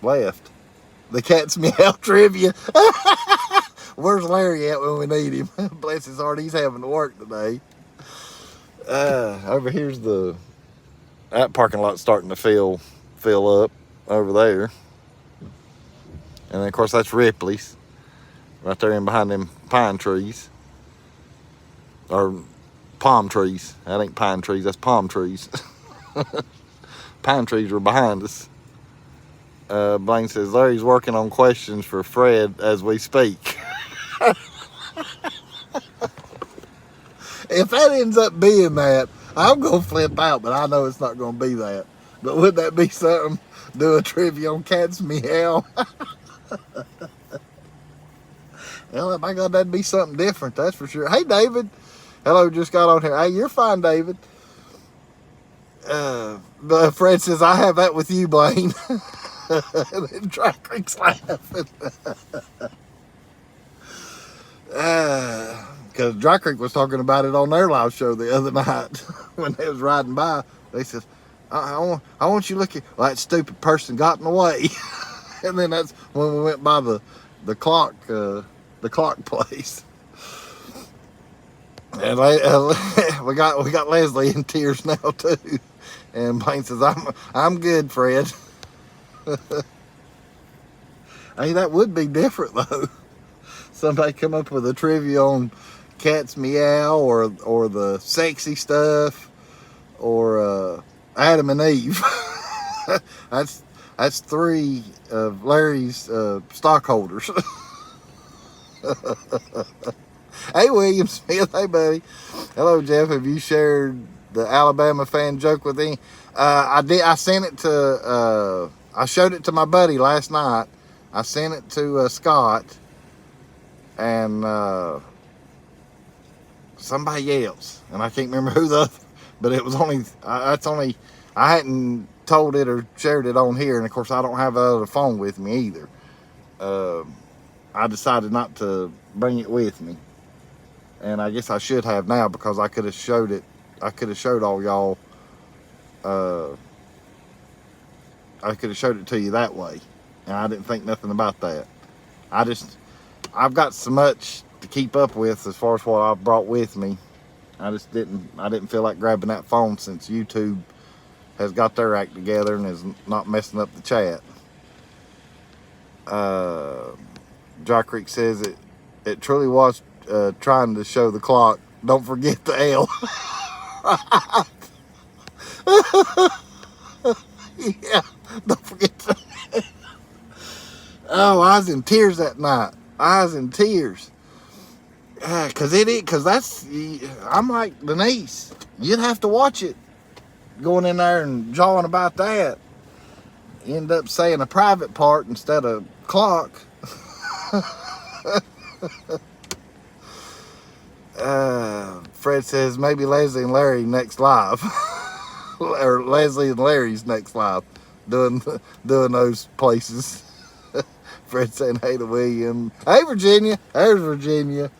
left. The Cat's Meow trivia. Where's Larry at when we need him? Bless his heart, he's having to work today. Over here's that parking lot starting to fill up over there. And then of course that's Ripley's. Right there in behind them pine trees. Or palm trees. That ain't pine trees, that's palm trees. Pine trees are behind us. Blaine says, Larry's working on questions for Fred as we speak. If that ends up being that, I'm going to flip out, but I know it's not going to be that. But would that be something? Do a trivia on Cat's Meow? Well, my God, that'd be something different, that's for sure. Hey, David. Hello, just got on here. Hey, you're fine, David. But Fred says, I have that with you, Blaine. And then Dry Creek's laughing. Because Dry Creek was talking about it on their live show the other night when they was riding by. They said, I want you to look at, well, that stupid person got in the way. And then that's when we went by the clock place. And we got Leslie in tears now too. And Blaine says, I'm good, Fred. Hey, that would be different though. Somebody come up with a trivia on Cat's Meow or the sexy stuff or Adam and Eve. That's three of Larry's stockholders. Hey, William Smith. Hey, buddy. Hello, Jeff. Have you shared the Alabama fan joke with him? I did. I sent it to. I showed it to my buddy last night. I sent it to Scott and somebody else, and I can't remember who but it was only. I hadn't told it or shared it on here, and of course I don't have the other phone with me either. I decided not to bring it with me. And I guess I should have now because I could have showed it. I could have showed all y'all. I could have showed it to you that way. And I didn't think nothing about that. I've got so much to keep up with as far as what I've brought with me. I didn't feel like grabbing that phone since YouTube has got their act together and is not messing up the chat. Dry Creek says it truly was trying to show the clock. Don't forget the L. Yeah, don't forget the L. Oh, I was in tears that night. I was in tears. Cause that's, I'm like Denise. You'd have to watch it. Going in there and jawing about that. End up saying a private part instead of clock. Fred says maybe Leslie and Larry next live. Or Leslie and Larry's next live. Doing those places. Fred saying hey to William. Hey, Virginia. There's Virginia.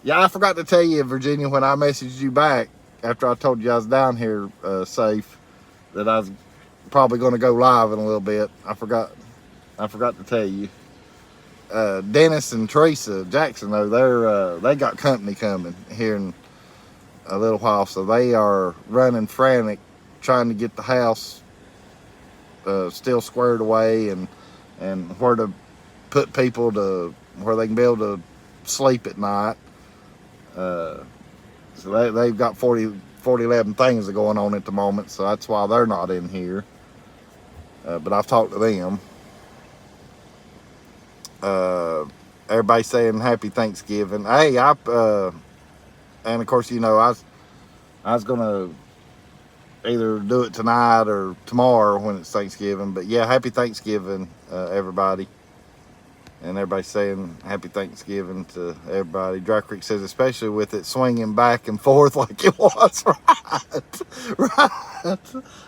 Yeah, I forgot to tell you, Virginia, when I messaged you back after I told you I was down here safe, that I was probably going to go live in a little bit. I forgot to tell you. Dennis and Teresa Jackson, though, they got company coming here in a little while, so they are running frantic trying to get the house still squared away and where to put people to where they can be able to sleep at night. So they've got 11 things going on at the moment, so that's why they're not in here. But I've talked to them. Everybody saying happy Thanksgiving. Hey, and of course, you know, I was gonna either do it tonight or tomorrow when it's Thanksgiving. But yeah, happy Thanksgiving, everybody. And everybody's saying happy Thanksgiving to everybody. Dry Creek says, especially with it swinging back and forth like it was, right? Right.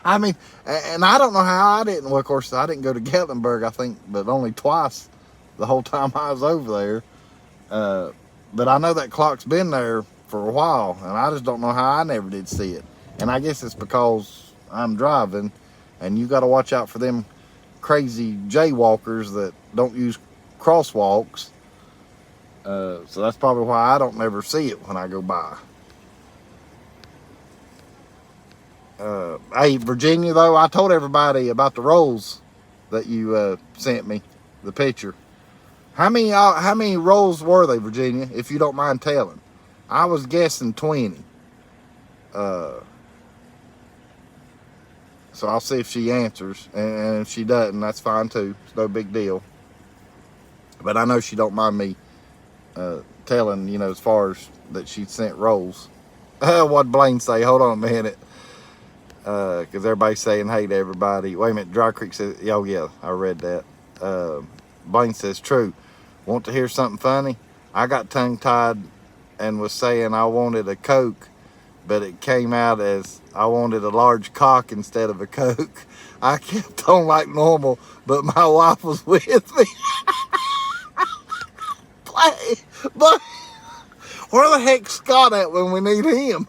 I mean, and I don't know how I didn't. Well, of course, I didn't go to Gatlinburg, I think, but only twice the whole time I was over there. But I know that clock's been there for a while, and I just don't know how I never did see it. And I guess it's because I'm driving, and you got to watch out for them crazy jaywalkers that don't use crosswalks. So that's probably why I don't never see it when I go by. Hey, Virginia, though, I told everybody about the rolls that you sent me, the picture. How many rolls were they, Virginia, if you don't mind telling? I was guessing 20. So I'll see if she answers. And if she doesn't, that's fine too. It's no big deal. But I know she don't mind me telling, you know, as far as that she sent rolls. What'd Blaine say? Hold on a minute. Because everybody's saying hey to everybody. Wait a minute. Dry Creek says, oh yeah, I read that. Blaine says, true. Want to hear something funny? I got tongue-tied and was saying I wanted a Coke, but it came out as I wanted a large cock instead of a Coke. I kept on like normal, but my wife was with me. But where the heck's Scott at when we need him?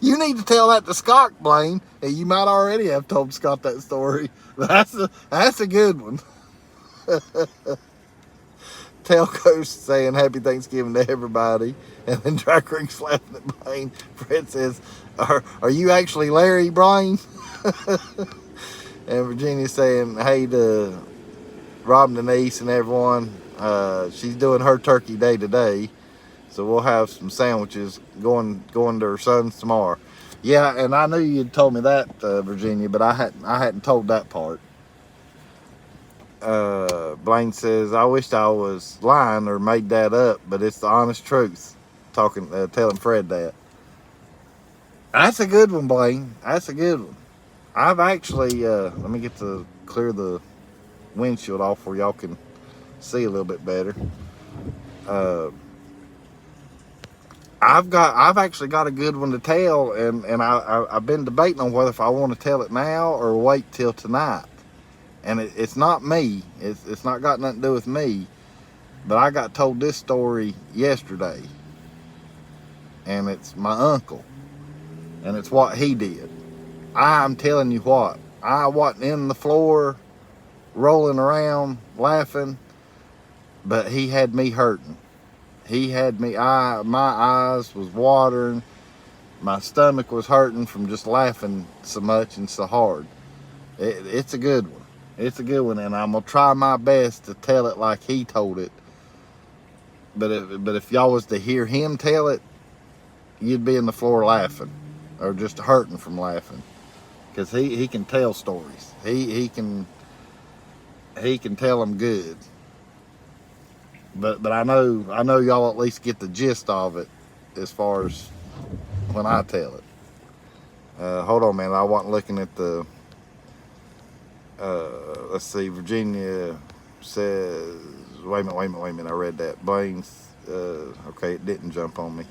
You need to tell that to Scott, Blaine. And you might already have told Scott that story. That's a good one. Telco's saying happy Thanksgiving to everybody. And then Dry Creek's laughing at Blaine. Fred says, are you actually Larry, Blaine? And Virginia's saying hey to Rob and Denise and everyone. She's doing her turkey day today. So we'll have some sandwiches going to her son's tomorrow. Yeah, and I knew you'd told me that, Virginia, but I hadn't told that part. Blaine says, I wished I was lying or made that up, but it's the honest truth. Telling Fred that. That's a good one, Blaine. That's a good one. I've actually, let me clear the windshield off where y'all can see a little bit better. I've actually got a good one to tell, and I've been debating on whether if I want to tell it now or wait till tonight. And it's not me. It's not got nothing to do with me. But I got told this story yesterday. And it's my uncle. And it's what he did. I'm telling you what. I wasn't in the floor rolling around laughing. But he had me hurting. He had me, my eyes was watering. My stomach was hurting from just laughing so much and so hard. It's a good one. It's a good one, and I'm going to try my best to tell it like he told it. But if y'all was to hear him tell it, you'd be in the floor laughing. Or just hurting from laughing. Because he can tell stories. He can tell them good. But I know y'all at least get the gist of it as far as when I tell it. Hold on, man. I wasn't looking at the... let's see. Virginia says... Wait a minute. I read that. Blaine's... okay, it didn't jump on me.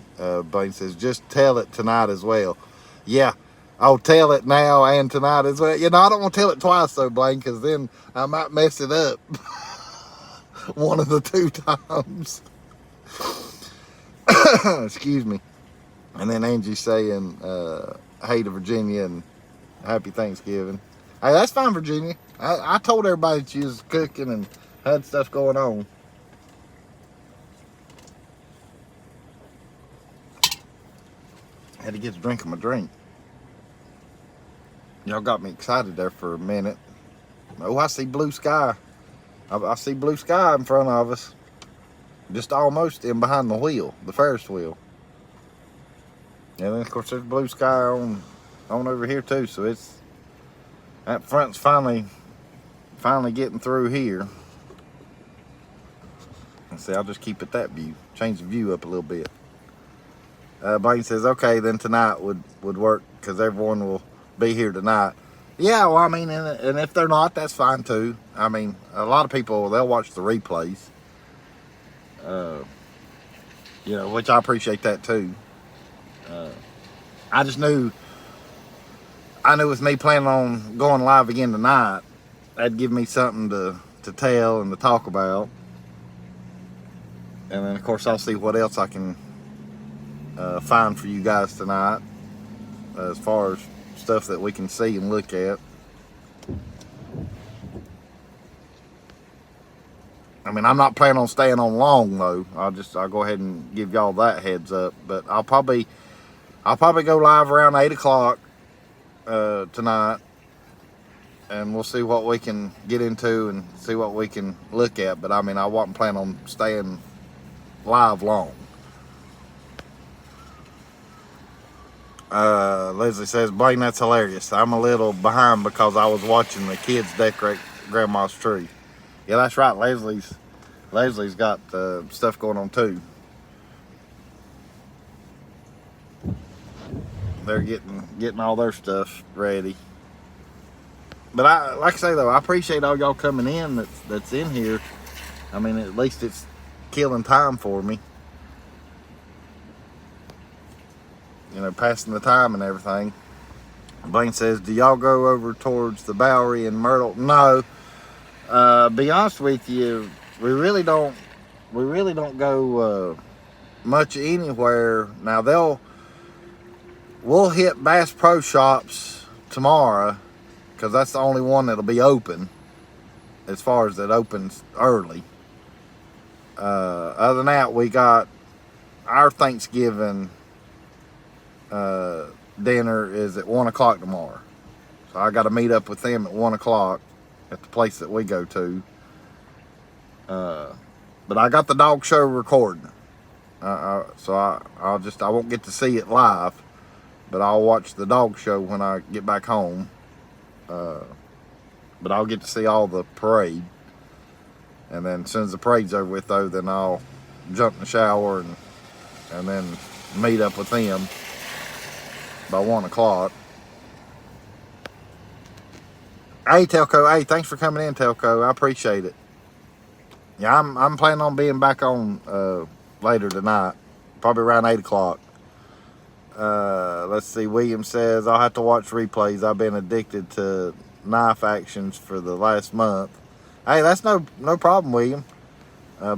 Blaine says, just tell it tonight as well. Yeah. I'll tell it now and tonight as well. You know, I don't want to tell it twice, though, Blaine, because then I might mess it up. One of the two times. Excuse me. And then Angie's saying, hey to Virginia and happy Thanksgiving. Hey, that's fine, Virginia. I told everybody that she was cooking and had stuff going on. Had to get a drink of my drink. Y'all got me excited there for a minute. Oh, I see blue sky. I see blue sky in front of us. Just almost in behind the wheel, the Ferris wheel. And then, of course, there's blue sky on over here, too. So it's... That front's finally getting through here. Let's see, I'll just keep it that view. Change the view up a little bit. Blaine says, okay, then tonight would work because everyone will be here tonight. Yeah, well, I mean, and if they're not, that's fine too. I mean, a lot of people, they'll watch the replays, uh, which I appreciate that too. Uh, I just I knew with me planning on going live again tonight, that'd give me something to tell and to talk about. And then, of course, I'll see what else I can find for you guys tonight as far as stuff that we can see and look at. I mean, I'm not planning on staying on long though. I'll go ahead and give y'all that heads up. But I'll probably go live around 8 o'clock tonight, and we'll see what we can get into and see what we can look at. But I mean, I wasn't planning on staying live long. Leslie says, Blaine, that's hilarious. I'm a little behind because I was watching the kids decorate Grandma's tree. Yeah, that's right. Leslie's got stuff going on too. They're getting all their stuff ready. But like I say though, I appreciate all y'all coming in that's in here. I mean, at least it's killing time for me. Passing the time and everything. Blaine says, do y'all go over towards the Bowery and Myrtle? No. Be honest with you, we really don't go much anywhere. Now we'll hit Bass Pro Shops tomorrow because that's the only one that'll be open as far as it opens early. Other than that, we got our Thanksgiving dinner is at 1 o'clock tomorrow. So I got to meet up with them at 1 o'clock at the place that we go to. But I got the dog show recording. So I won't get to see it live, but I'll watch the dog show when I get back home. But I'll get to see all the parade. And then as soon as the parade's over with though, then I'll jump in the shower and then meet up with them by 1 o'clock. Hey Telco, hey, thanks for coming in, Telco. I appreciate it. Yeah, I'm planning on being back on later tonight, probably around 8 o'clock. Let's see. William says I'll have to watch replays. I've been addicted to knife actions for the last month. Hey, that's no problem, William.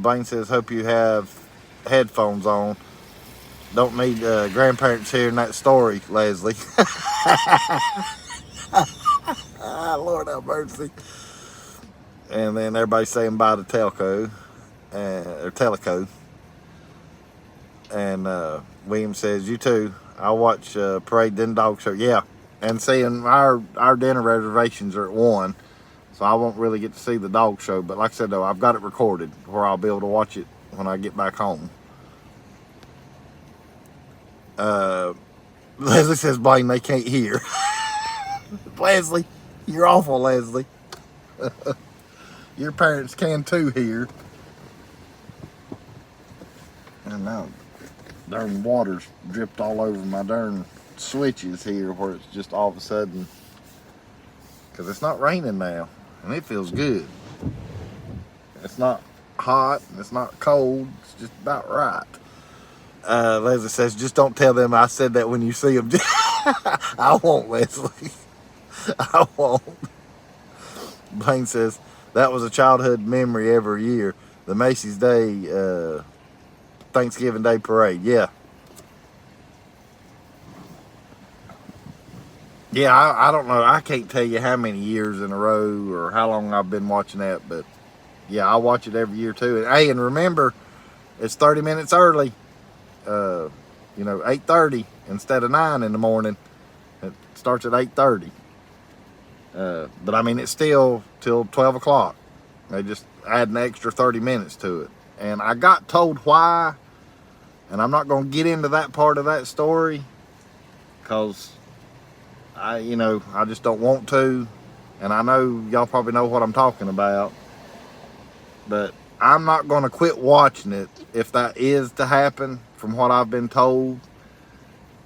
Blaine says hope you have headphones on. Don't need grandparents hearing that story, Leslie. Lord have mercy. And then everybody's saying bye to Telco, or Teleco. And William says, you too. I'll watch Parade then Dog Show. Yeah. And seeing our dinner reservations are at 1. So I won't really get to see the dog show. But like I said, though, I've got it recorded where I'll be able to watch it when I get back home. Leslie says, Blaine, they can't hear. Leslie, you're awful, Leslie. Your parents can too hear. And now, darn water's dripped all over my darn switches here where it's just all of a sudden, because it's not raining now, and it feels good. It's not hot, and it's not cold, it's just about right. Leslie says, just don't tell them I said that when you see them. I won't, Leslie. I won't. Blaine says, that was a childhood memory every year. The Macy's Day, Thanksgiving Day Parade. Yeah. Yeah, I don't know. I can't tell you how many years in a row or how long I've been watching that. But, yeah, I watch it every year, too. And, hey, and remember, it's 30 minutes early. 8:30 instead of 9 in the morning. It starts at 8:30. But I mean, it's still till 12 o'clock. They just add an extra 30 minutes to it. And I got told why, and I'm not going to get into that part of that story because I just don't want to. And I know y'all probably know what I'm talking about. But I'm not going to quit watching it if that is to happen from what I've been told.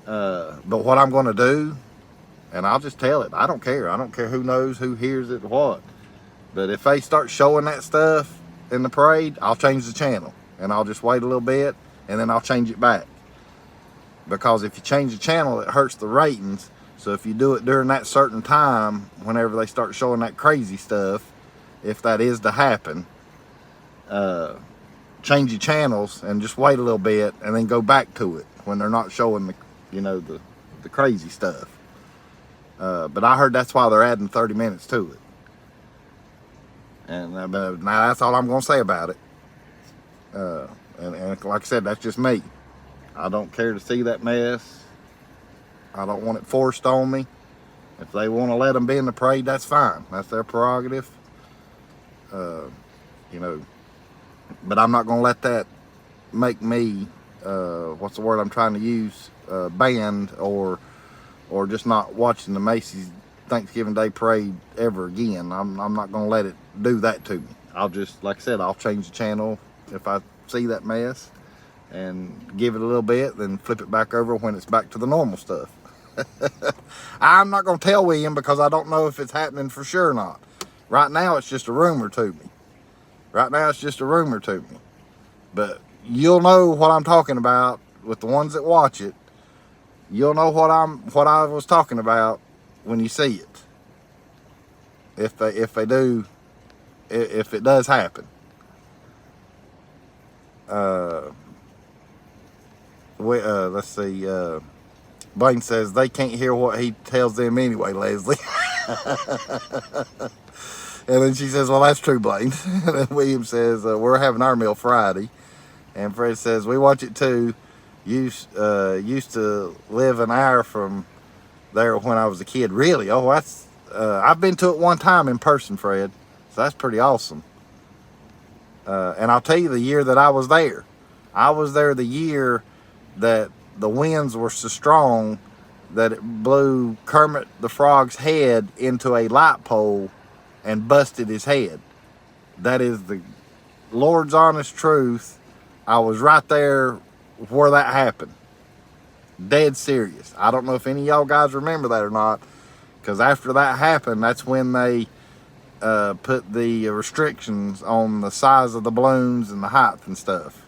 But what I'm going to do And I'll just tell it. I don't care. I don't care who knows, who hears it, what. But if they start showing that stuff in the parade, I'll change the channel. And I'll just wait a little bit, and then I'll change it back. Because if you change the channel, it hurts the ratings. So if you do it during that certain time, whenever they start showing that crazy stuff, if that is to happen, change your channels and just wait a little bit, and then go back to it when they're not showing the crazy stuff. But I heard that's why they're adding 30 minutes to it. And now that's all I'm going to say about it. And like I said, that's just me. I don't care to see that mess. I don't want it forced on me. If they want to let them be in the parade, that's fine. That's their prerogative. But I'm not going to let that make me, what's the word I'm trying to use, banned or just not watching the Macy's Thanksgiving Day Parade ever again. I'm not going to let it do that to me. I'll just, like I said, I'll change the channel if I see that mess and give it a little bit, then flip it back over when it's back to the normal stuff. I'm not going to tell William because I don't know if it's happening for sure or not. Right now, it's just a rumor to me. But you'll know what I'm talking about with the ones that watch it. You'll know what I was talking about when you see it. If it does happen. Let's see. Blaine says they can't hear what he tells them anyway, Leslie. And then she says, well, that's true, Blaine. And then William says, we're having our meal Friday. And Fred says, we watch it too. Used to live an hour from there when I was a kid. Really? Oh, that's, I've been to it one time in person, Fred. So that's pretty awesome. And I'll tell you the year that I was there. I was there the year that the winds were so strong that it blew Kermit the Frog's head into a light pole and busted his head. That is the Lord's honest truth. I was right there where that happened. Dead serious. I don't know if any of y'all guys remember that or not, because after that happened, that's when they put the restrictions on the size of the balloons and the height and stuff.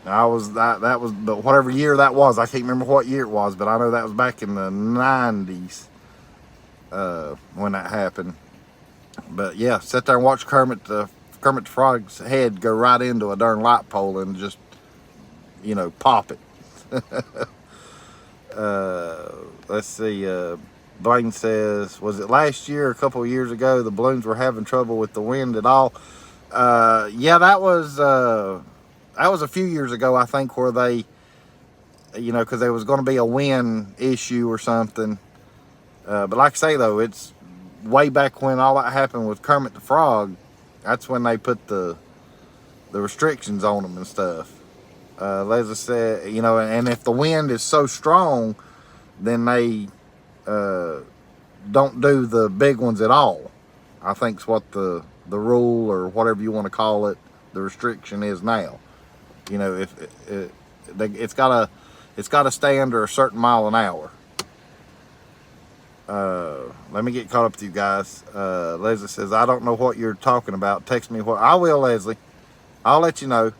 But whatever year that was, I can't remember what year it was, but I know that was back in the 90s when that happened. But yeah, sit there and watch Kermit the Frog's head go right into a darn light pole and just, pop it. Let's see. Blaine says, was it last year or a couple of years ago the balloons were having trouble with the wind at all? Yeah, that was a few years ago, I think, where they, because there was going to be a wind issue or something. But like I say, though, it's way back when all that happened with Kermit the Frog. That's when they put the restrictions on them and stuff. Leslie said, and if the wind is so strong, then they don't do the big ones at all. I think's what the rule, or whatever you want to call it, the restriction is now. If it's got to stay under a certain mile an hour. Let me get caught up with you guys. Leslie says, I don't know what you're talking about. Text me what. I will, Leslie. I'll let you know.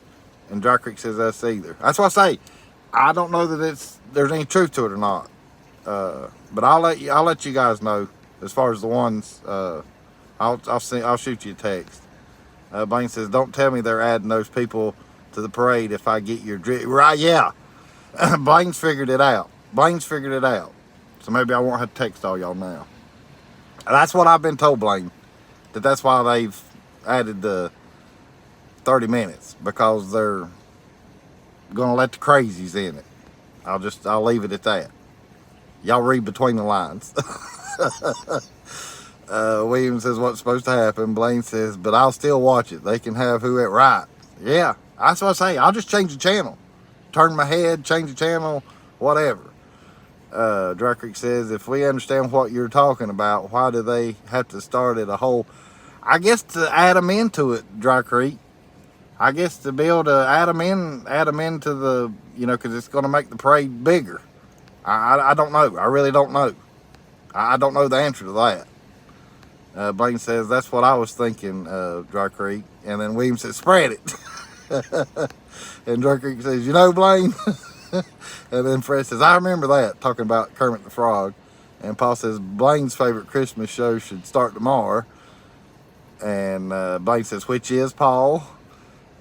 And Dry Creek says us either. That's what I say. I don't know that there's any truth to it or not. But I'll let you guys know as far as the ones. I'll shoot you a text. Blaine says, don't tell me they're adding those people to the parade if I get your drip. Right, yeah. Blaine's figured it out. So maybe I won't have to text all y'all now. That's what I've been told, Blaine. That's why they've added the 30 minutes. Because they're going to let the crazies in it. I'll leave it at that. Y'all read between the lines. William says, what's supposed to happen? Blaine says, but I'll still watch it. They can have who it right. Yeah, that's what I say. I'll just change the channel. Turn my head, change the channel, whatever. Dry Creek says, if we understand what you're talking about, why do they have to start at a whole? I guess to add them into it, Dry Creek. I guess to be able to add them into the, because it's going to make the parade bigger. I don't know. I really don't know. I don't know the answer to that. Blaine says, that's what I was thinking, Dry Creek. And then William says, spread it. And Dry Creek says, Blaine. And then Fred says, I remember that, talking about Kermit the Frog. And Paul says, Blaine's favorite Christmas show should start tomorrow. And Blaine says, which is, Paul?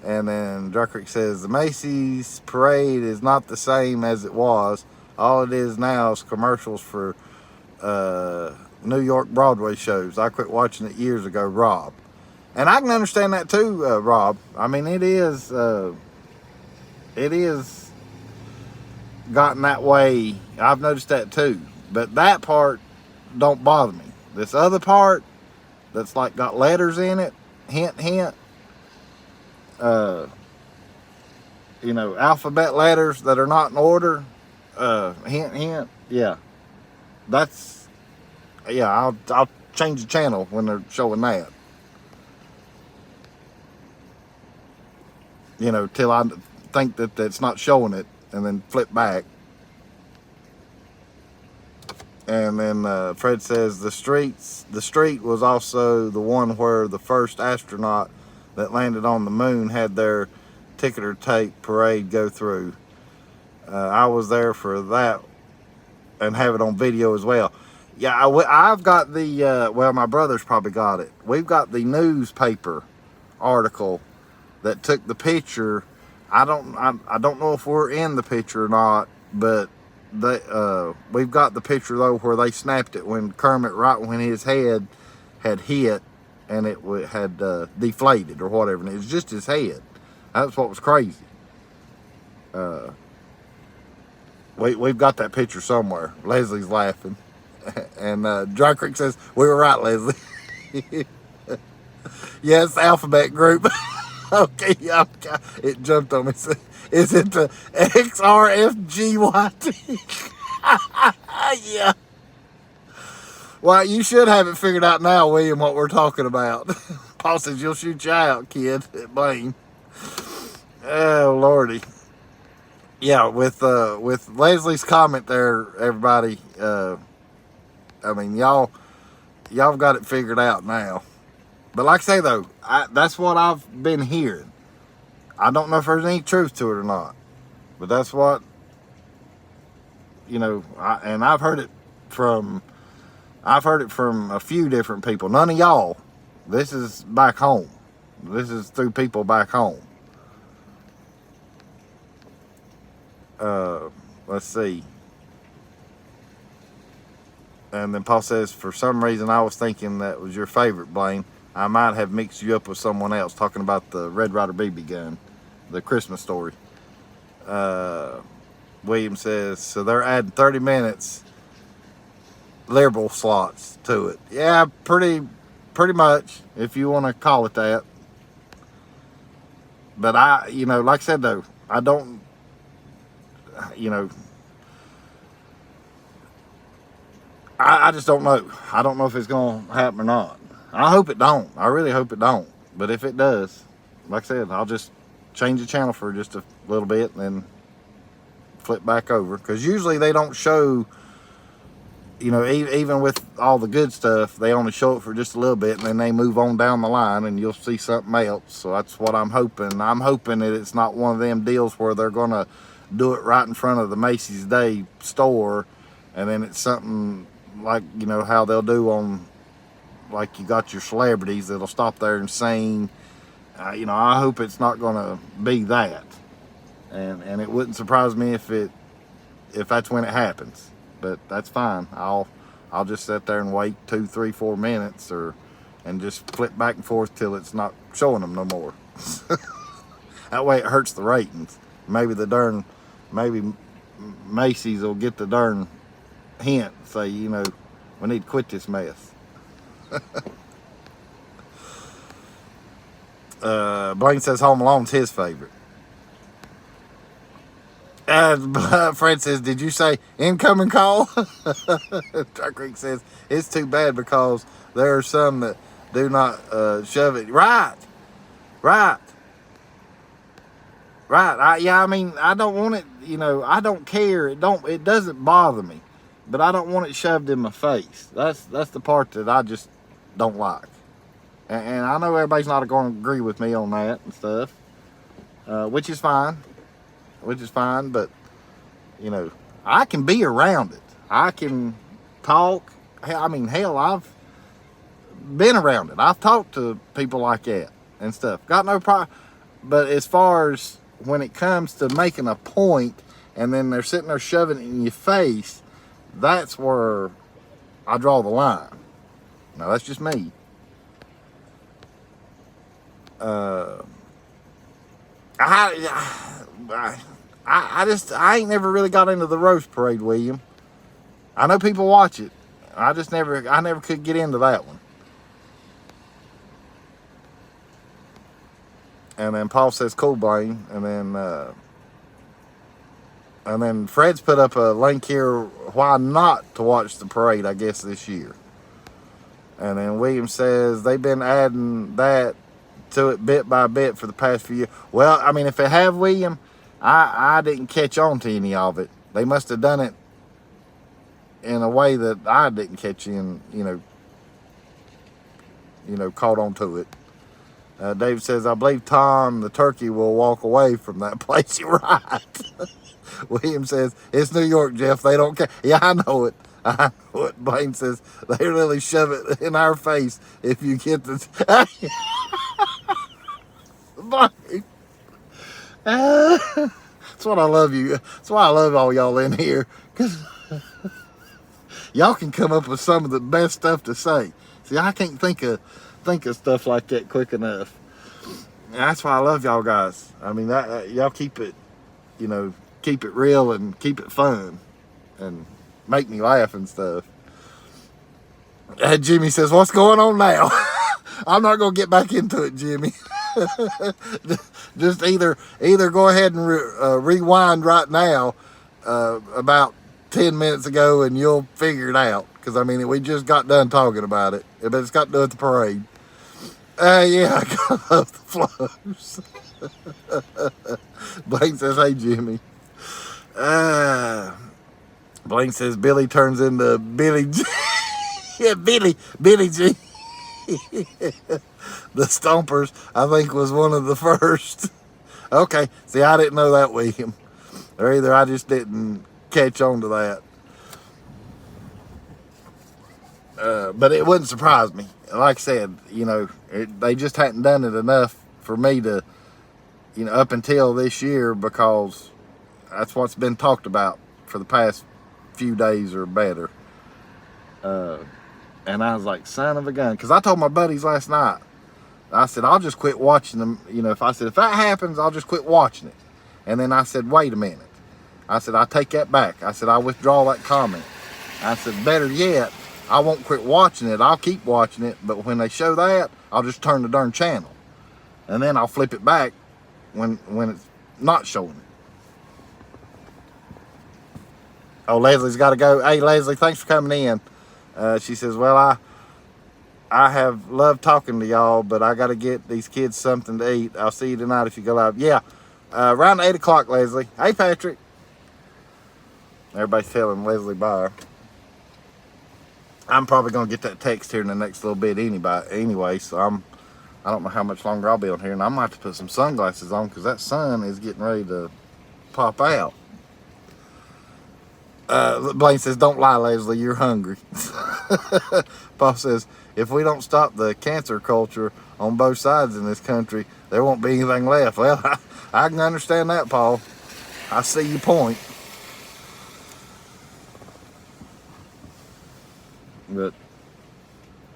And then Dry Creek says, the Macy's parade is not the same as it was. All it is now is commercials for New York Broadway shows. I quit watching it years ago, Rob. And I can understand that too, Rob. I mean, it is gotten that way. I've noticed that too. But that part don't bother me. This other part that's like got letters in it, hint, hint, alphabet letters that are not in order, hint, hint, yeah. I'll change the channel when they're showing that. Till I think that that's not showing it, and then flip back. And then Fred says the street was also the one where the first astronaut that landed on the moon had their ticker tape parade go through. I was there for that and have it on video as well. Yeah, I've got the, my brother's probably got it. We've got the newspaper article that took the picture. I don't know if we're in the picture or not, but we've got the picture though where they snapped it when Kermit, right when his head had hit and it had deflated or whatever, and it was just his head. That's what was crazy. We've got that picture somewhere. Leslie's laughing. And Dry Creek says, we were right, Leslie. Yes, alphabet group. Okay, yeah, it jumped on me. Is it the XRFGYT? Yeah. Well, you should have it figured out now, William, what we're talking about. Paul says, you'll shoot you out, kid, at Blaine. Oh, Lordy. Yeah, with Leslie's comment there, everybody, y'all got it figured out now. But like I say, though, that's what I've been hearing. I don't know if there's any truth to it or not. But that's what, and I've heard it from a few different people. None of y'all. This is back home. This is through people back home. Let's see. And then Paul says, for some reason, I was thinking that was your favorite, Blaine. I might have mixed you up with someone else, talking about the Red Ryder BB gun, the Christmas story. William says, so they're adding 30 minutes liberal slots to it. Yeah, pretty much, if you want to call it that. But like I said, though, I don't, I just don't know. I don't know if it's going to happen or not. I hope it don't. I really hope it don't. But if it does, like I said, I'll just change the channel for just a little bit and then flip back over. Because usually they don't show, even with all the good stuff, they only show it for just a little bit and then they move on down the line and you'll see something else. So that's what I'm hoping. I'm hoping that it's not one of them deals where they're going to do it right in front of the Macy's Day store, and then it's something like, how they'll do on, like you got your celebrities that'll stop there and sing. I hope it's not going to be that. And it wouldn't surprise me if that's when it happens. But that's fine. I'll just sit there and wait 2, 3, 4 minutes and just flip back and forth till it's not showing them no more. That way it hurts the ratings. Maybe Macy's will get the darn hint, say, we need to quit this mess. Blaine says Home Alone's his favorite. Fred says, did you say incoming call? Dry Creek says, it's too bad because there are some that do not shove it. Right. Right. I mean, I don't want it, I don't care. It doesn't bother me. But I don't want it shoved in my face. That's the part that I just don't like. And I know everybody's not going to agree with me on that and stuff, which is fine. But, I can be around it. I can talk. I mean, hell, I've been around it. I've talked to people like that and stuff. Got no problem. But as far as when it comes to making a point and then they're sitting there shoving it in your face, that's where I draw the line. Now, that's just me. I ain't never really got into the roast parade, William. I know people watch it. I never could get into that one. And then Paul says, cool, Blaine. And then Fred's put up a link here, why not to watch the parade, I guess, this year. And then William says they've been adding that to it bit by bit for the past few years. Well, I mean, if they have, William, I didn't catch on to any of it. They must have done it in a way that I didn't catch in, caught on to it. Dave says, I believe Tom the turkey will walk away from that place. You're right. William says, it's New York, Jeff. They don't care. Yeah, I know it. Blaine says, they really shove it in our face if you get this. Blaine. That's what I love you. That's why I love all y'all in here. Because y'all can come up with some of the best stuff to say. See, I can't think of stuff like that quick enough. And that's why I love y'all guys. I mean, y'all keep it, keep it real and keep it fun and make me laugh and stuff. Jimmy says, what's going on now? I'm not going to get back into it, Jimmy. Just either go ahead and rewind right now about 10 minutes ago and you'll figure it out. Because, I mean, we just got done talking about it. But it's got to do with the parade. Yeah, I gotta love the flows. Blaine says, hey, Jimmy. Blaine says Billy turns into Billy G. Yeah, Billy G. The Stompers, I think, was one of the first. Okay, see, I didn't know that, William. Or either I just didn't catch on to that. But it wouldn't surprise me. Like I said, they just hadn't done it enough for me to, up until this year, because that's what's been talked about for the past few days or better. And I was like, son of a gun. Because I told my buddies last night, I said, I'll just quit watching them. If that happens, I'll just quit watching it. And then I said, wait a minute. I said, I take that back. I said, I withdraw that comment. I said, better yet, I won't quit watching it. I'll keep watching it. But when they show that, I'll just turn the darn channel. And then I'll flip it back when it's not showing it. Oh, Leslie's got to go. Hey, Leslie, thanks for coming in. She says, well, I have loved talking to y'all, but I got to get these kids something to eat. I'll see you tonight if you go live. Yeah, around 8 o'clock, Leslie. Hey, Patrick. Everybody's telling Leslie bye. I'm probably going to get that text here in the next little bit anyway, so I don't know how much longer I'll be on here, and I'm going to have to put some sunglasses on because that sun is getting ready to pop out. Blaine says, don't lie, Leslie, you're hungry. Paul says, if we don't stop the cancer culture on both sides in this country, there won't be anything left. Well, I can understand that, Paul. I see your point. But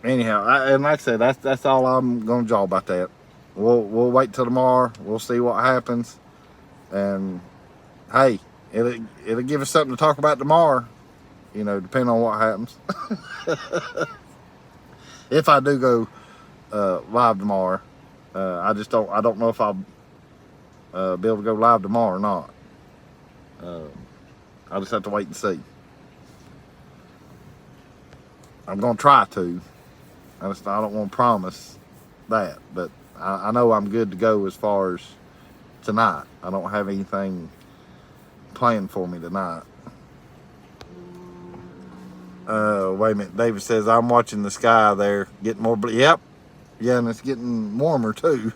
anyhow, and like I said, that's all I'm going to draw about that. We'll wait till tomorrow. We'll see what happens. And, hey, it'll give us something to talk about tomorrow, depending on what happens. If I do go live tomorrow, I don't know if I'll be able to go live tomorrow or not. I'll just have to wait and see. I'm going to try to. I don't want to promise that, but I know I'm good to go as far as tonight. I don't have anything planned for me tonight. Wait a minute. David says, I'm watching the sky there. Getting more blue. Yep. Yeah, and it's getting warmer too.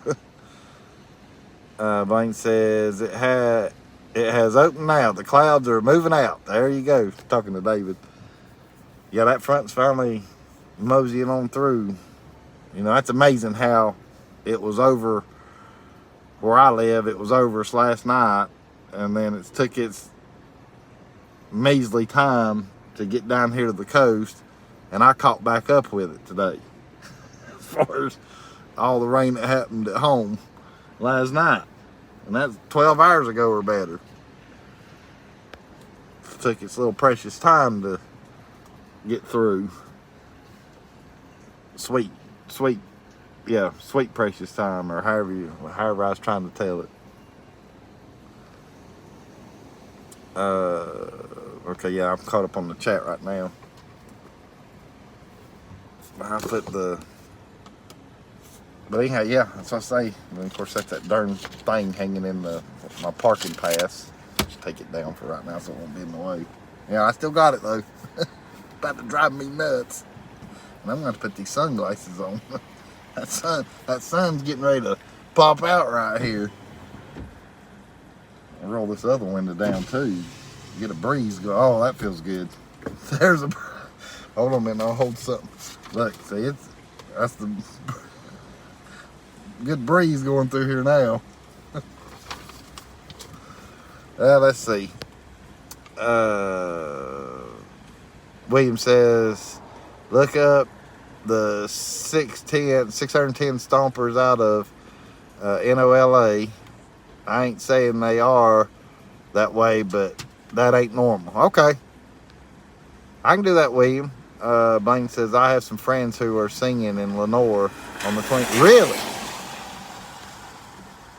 Blaine says, it has opened now. The clouds are moving out. There you go. Talking to David. Yeah, that front's finally moseying on through. You know, that's amazing how it was over where I live. It was over us last night, and then it took its measly time to get down here to the coast, and I caught back up with it today. As far as all the rain that happened at home last night. And that's 12 hours ago or better. It took its little precious time to get through. Sweet precious time, or however I was trying to tell it. Okay, yeah, I'm caught up on the chat right now. But anyhow, yeah, that's what I say. And of course, that's that darn thing hanging in my parking pass. Just take it down for right now so it won't be in the way. Yeah, I still got it though. About to drive me nuts. And I'm going to put these sunglasses on. that sun's getting ready to pop out right here. I'll roll this other window down too. Get a breeze go. Oh, that feels good. There's a. Hold on a minute. I'll hold something. Look, see, that's the good breeze going through here now. Let's see. William says, look up the 610 stompers out of NOLA. I ain't saying they are that way, but that ain't normal. Okay. I can do that, William. Blaine says, I have some friends who are singing in Lenoir on the 20th. Really?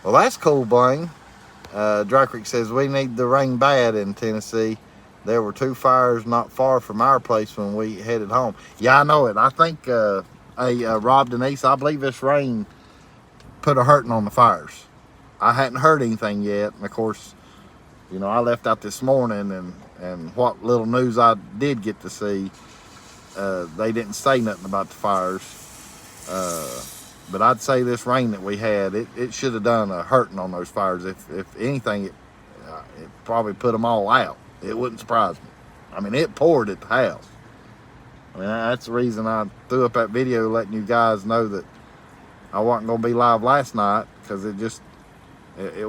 Well, that's cool, Blaine. Dry Creek says, we need the rain bad in Tennessee. There were 2 fires not far from our place when we headed home. Yeah, I know it. I think, Rob Denise, I believe this rain put a hurting on the fires. I hadn't heard anything yet. And of course, you know, I left out this morning, and what little news I did get to see, they didn't say nothing about the fires. But I'd say this rain that we had, it should have done a hurting on those fires. If anything, it probably put them all out. It wouldn't surprise me. I mean, it poured at the house. I mean, that's the reason I threw up that video letting you guys know that I wasn't going to be live last night, because it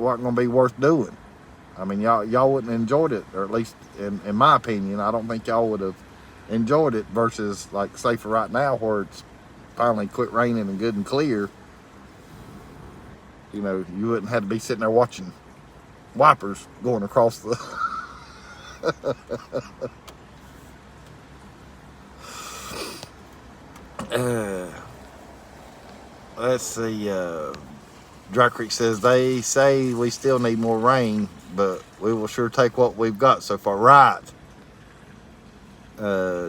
wasn't going to be worth doing. I mean, y'all wouldn't have enjoyed it, or at least in my opinion, I don't think y'all would have enjoyed it versus, like, say for right now where it's finally quit raining and good and clear. You know, you wouldn't have to be sitting there watching wipers going across the let's see. Dry Creek says, they say we still need more rain, but we will sure take what we've got so far. Right.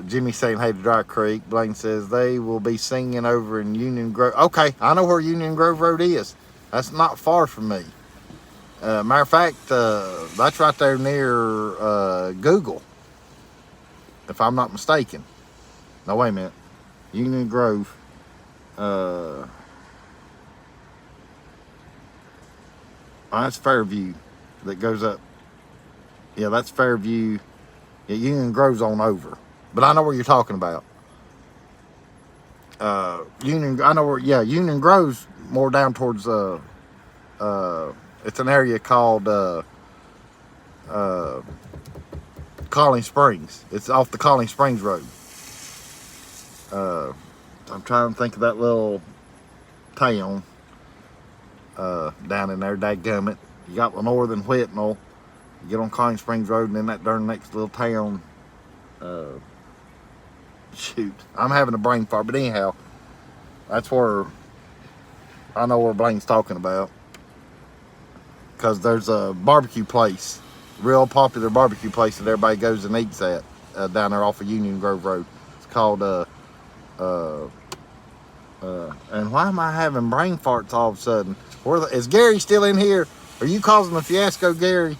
Jimmy saying, hey to Dry Creek. Blaine says, they will be singing over in Union Grove. Okay, I know where Union Grove Road is. That's not far from me. Matter of fact, that's right there near Google, if I'm not mistaken. No, wait a minute. Union Grove. That's Fairview that goes up. Yeah, that's Fairview. Yeah, Union Grove's on over. But I know where you're talking about. Union Grove's more down towards, it's an area called Colling Springs. It's off the Colling Springs Road. I'm trying to think of that little town down in there, dadgummit. You got Lenoir and Whitnall. You get on Colling Springs Road, and then that darn next little town. Shoot, I'm having a brain fart, but anyhow, that's where I know where Blaine's talking about. Because there's a barbecue place, real popular barbecue place that everybody goes and eats at down there off of Union Grove Road. It's called, and why am I having brain farts all of a sudden? Is Gary still in here? Are you causing a fiasco, Gary?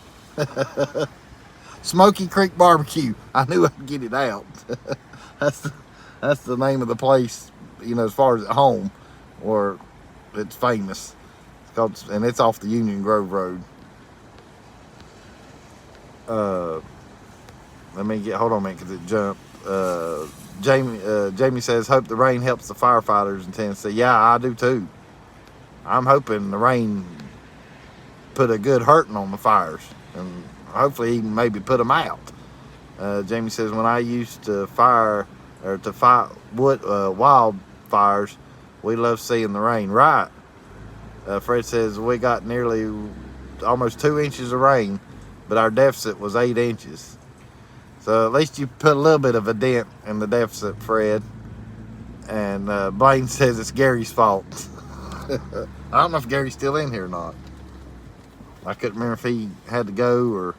Smoky Creek Barbecue. I knew I'd get it out. that's the name of the place, you know, as far as at home, where it's famous. It's called, and it's off the Union Grove Road. Let me hold on a minute, because it jumped. Jamie says, hope the rain helps the firefighters in Tennessee. Yeah, I do too. I'm hoping the rain put a good hurting on the fires, and hopefully even maybe put them out. Jamie says, when I used to fight wildfires, we love seeing the rain. Right. Fred says, we got nearly almost 2 inches of rain, but our deficit was 8 inches. So at least you put a little bit of a dent in the deficit, Fred. And Blaine says it's Gary's fault. I don't know if Gary's still in here or not. I couldn't remember if he had to go, or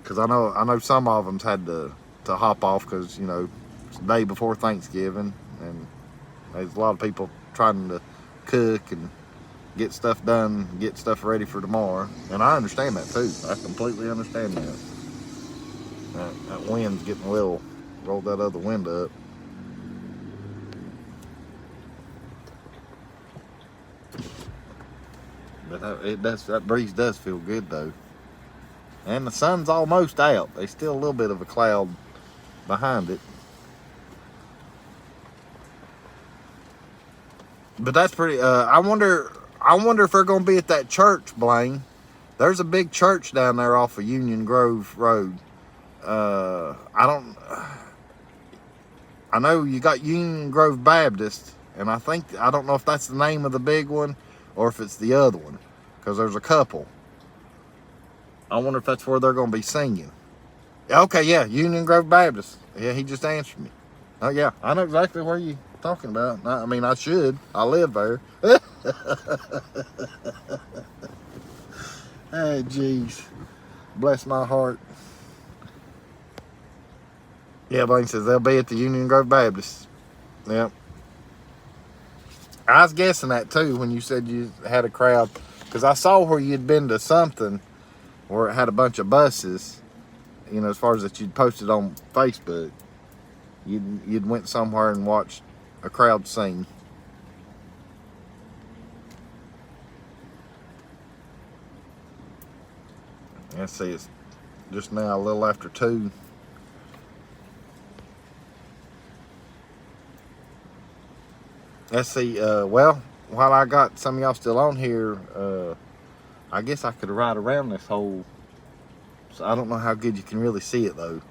because I know some of them's had to hop off, because, you know, it's the day before Thanksgiving, and there's a lot of people trying to cook and get stuff done, get stuff ready for tomorrow. And I understand that too. I completely understand that. That wind's getting a little, rolled that other window up. But that breeze does feel good though. And the sun's almost out. There's still a little bit of a cloud behind it. But that's pretty, I wonder if they're going to be at that church, Blaine. There's a big church down there off of Union Grove Road. I know you got Union Grove Baptist, and I don't know if that's the name of the big one or if it's the other one, because there's a couple. I wonder if that's where they're going to be singing. Okay, yeah, Union Grove Baptist. Yeah, he just answered me. Oh, yeah, I know exactly where you're talking about. I mean, I should. I live there. Hey, jeez. Bless my heart. Yeah, Blaine says they'll be at the Union Grove Baptist. Yep. I was guessing that too when you said you had a crowd, because I saw where you'd been to something where it had a bunch of buses, you know, as far as that you'd posted on Facebook. You'd went somewhere and watched a crowd sing. Let's see, it's just now a little after 2. Let's see, well, while I got some of y'all still on here, I guess I could ride around this hole. So I don't know how good you can really see it though,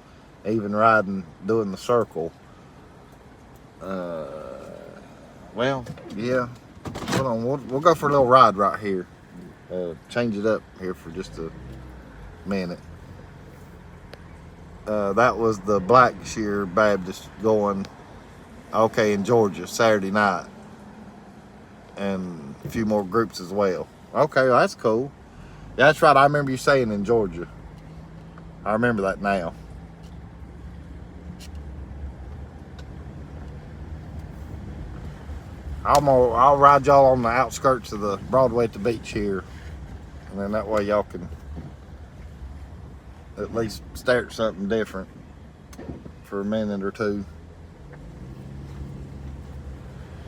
even riding, doing the circle. Well, yeah, hold on, we'll go for a little ride right here. Change it up here for just a minute. That was the Blackshear Baptist going, okay, in Georgia, Saturday night. And a few more groups as well. Okay, well, that's cool. Yeah, that's right, I remember you saying in Georgia. I remember that now. I'll ride y'all on the outskirts of the Broadway at the beach here. And then that way y'all can at least stare at something different for a minute or two.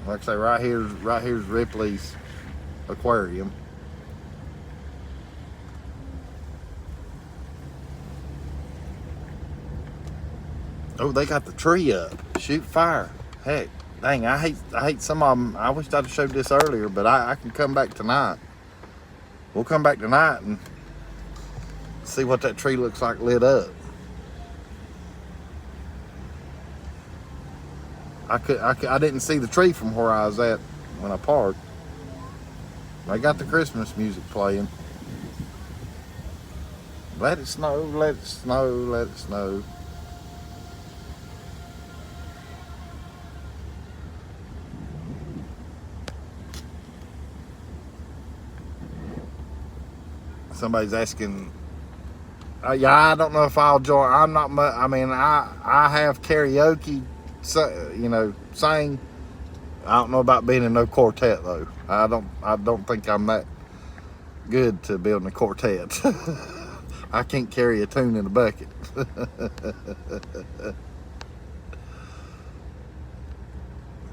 Like I say, right here's Ripley's aquarium. Oh, they got the tree up. Shoot fire. Heck, dang, I hate some of them. I wish I'd have showed this earlier, but I can come back tonight. We'll come back tonight and see what that tree looks like lit up. I didn't see the tree from where I was at when I parked. They got the Christmas music playing. Let it snow, let it snow, let it snow. Somebody's asking, yeah, I don't know if I'll join. I'm not much, I mean, I have karaoke, you know, sang I don't know about being in no quartet though. I don't think I'm that good to building a quartet. I can't carry a tune in a bucket.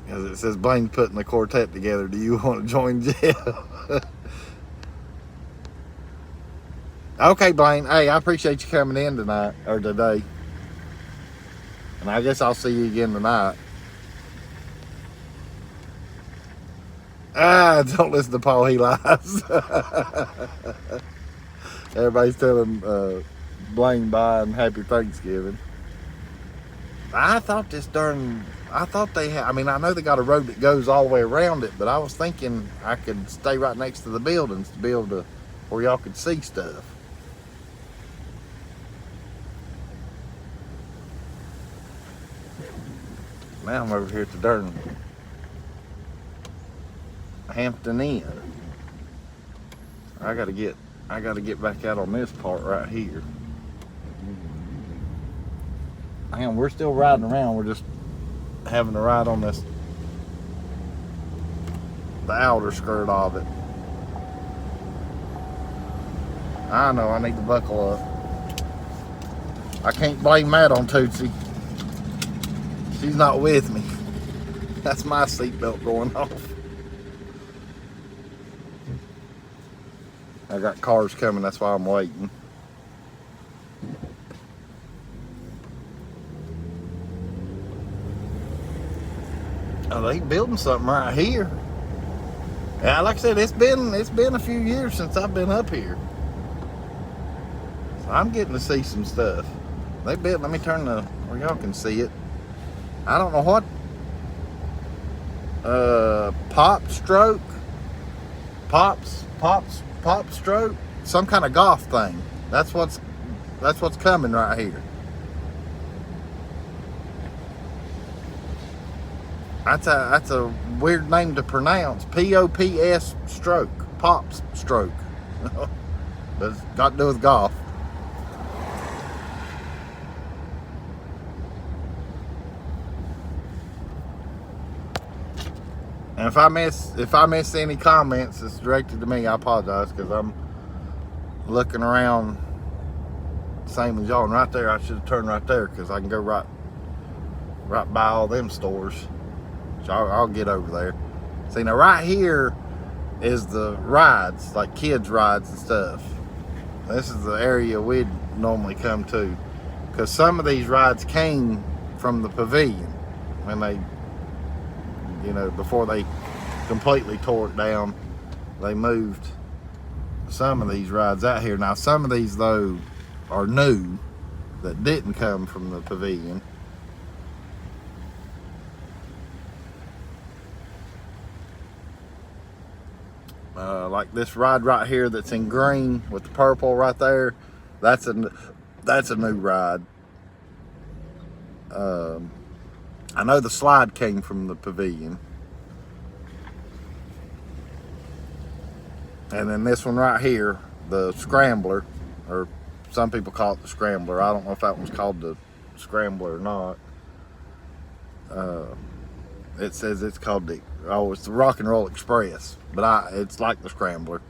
As it says, Blaine putting the quartet together. Do you want to join Jeff? Okay, Blaine. Hey, I appreciate you coming in tonight or today. And I guess I'll see you again tonight. Don't listen to Paul, he lies. Everybody's telling Blaine bye and happy Thanksgiving. I thought they had, I mean, I know they got a road that goes all the way around it, but I was thinking I could stay right next to the buildings to be able to, where y'all could see stuff. Now I'm over here at the darn Hampton Inn. I gotta get back out on this part right here. Man, we're still riding around. We're just having a ride on the outer skirt of it. I know, I need to buckle up. I can't blame Matt on Tootsie. She's not with me. That's my seatbelt going off. I got cars coming, that's why I'm waiting. Oh, they building something right here. Yeah, like I said, it's been a few years since I've been up here. So I'm getting to see some stuff. They built, let me turn where y'all can see it. I don't know what pop stroke, some kind of golf thing. That's what's coming right here. That's a weird name to pronounce. P-O-P-S stroke, pops stroke. But it's got to do with golf. And if I miss any comments that's directed to me, I apologize, because I'm looking around same as y'all. And right there, I should have turned right there, because I can go right by all them stores. So I'll get over there. See, now right here is the rides, like kids rides and stuff. This is the area we'd normally come to, because some of these rides came from the pavilion when they, before they completely tore it down. They moved some of these rides out here. Now some of these though are new that didn't come from the pavilion. Like this ride right here that's in green with the purple right there, that's a new ride. I know the slide came from the pavilion. And then this one right here, the Scrambler, or some people call it the Scrambler. I don't know if that one's called the Scrambler or not. It says it's called it's the Rock and Roll Express, but it's like the Scrambler.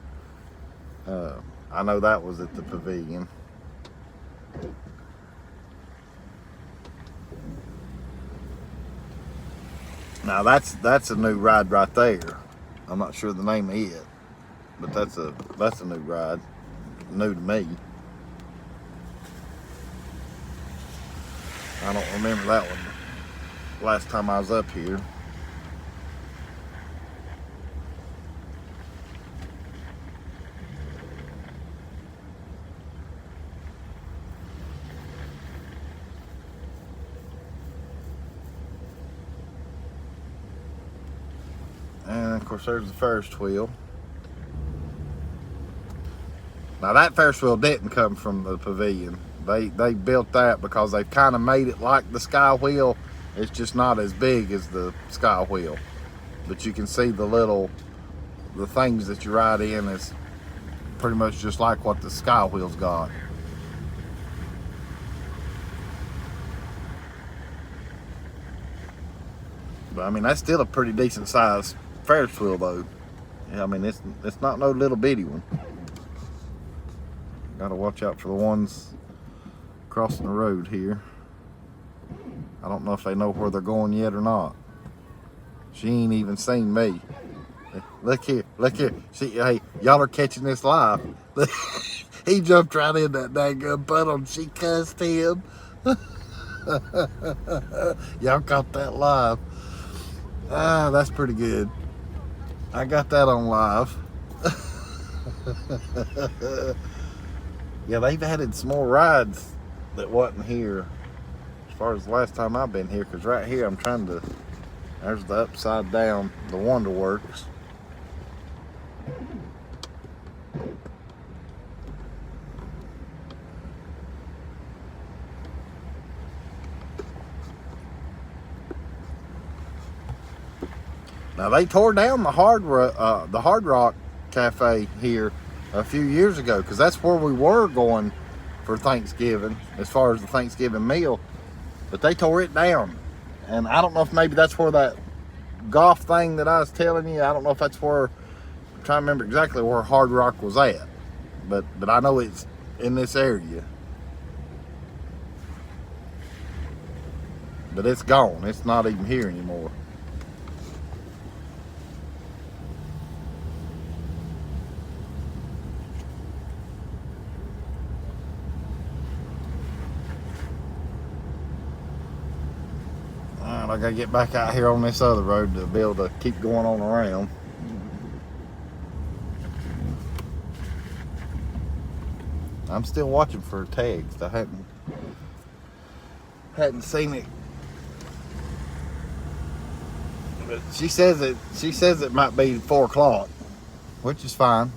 I know that was at the pavilion. Now that's a new ride right there. I'm not sure the name of it, but that's a new ride, new to me. I don't remember that one last time I was up here. And of course there's the Ferris wheel. Now that Ferris wheel didn't come from the pavilion. They built that because they've kind of made it like the Sky Wheel. It's just not as big as the Sky Wheel. But you can see the things that you ride in is pretty much just like what the Sky Wheel's got. But I mean, that's still a pretty decent size Ferris wheel though. Yeah, I mean, it's not no little bitty one. Gotta watch out for the ones crossing the road here. I don't know if they know where they're going yet or not. She ain't even seen me. Look here, look here. See, hey, y'all are catching this live. He jumped right in that daggum puddle and she cussed him. Y'all caught that live. Ah, that's pretty good. I got that on live. Yeah, they've added some more rides that wasn't here as far as the last time I've been here, because right here I'm trying to, there's the upside down, the Wonder Works. Now they tore down the Hard Rock Cafe here a few years ago, because that's where we were going for Thanksgiving, as far as the Thanksgiving meal. But they tore it down, and I don't know if maybe that's where that golf thing that I was telling you, I don't know if that's where, I'm trying to remember exactly where Hard Rock was at, but I know it's in this area. But it's gone. It's not even here anymore. I gotta get back out here on this other road to be able to keep going on around. I'm still watching for tags. I hadn't seen it. But she says it might be 4 o'clock, which is fine.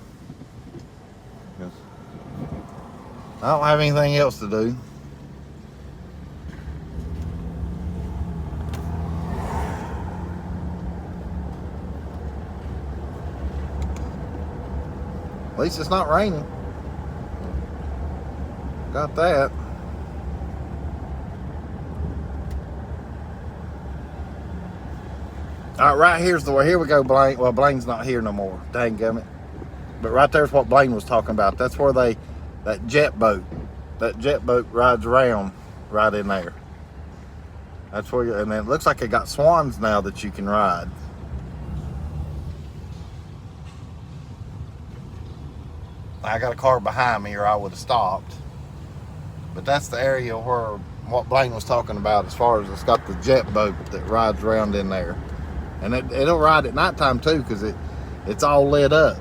I don't have anything else to do. At least it's not raining. Got that. All right, right here's the way. Here we go, Blaine. Well, Blaine's not here no more. Dang gummit. But right there's what Blaine was talking about. That's where that jet boat rides around right in there. That's where and then it looks like it got swans now that you can ride. I got a car behind me or I would have stopped. But that's the area where what Blaine was talking about, as far as it's got the jet boat that rides around in there. And it'll ride at nighttime too, because it's all lit up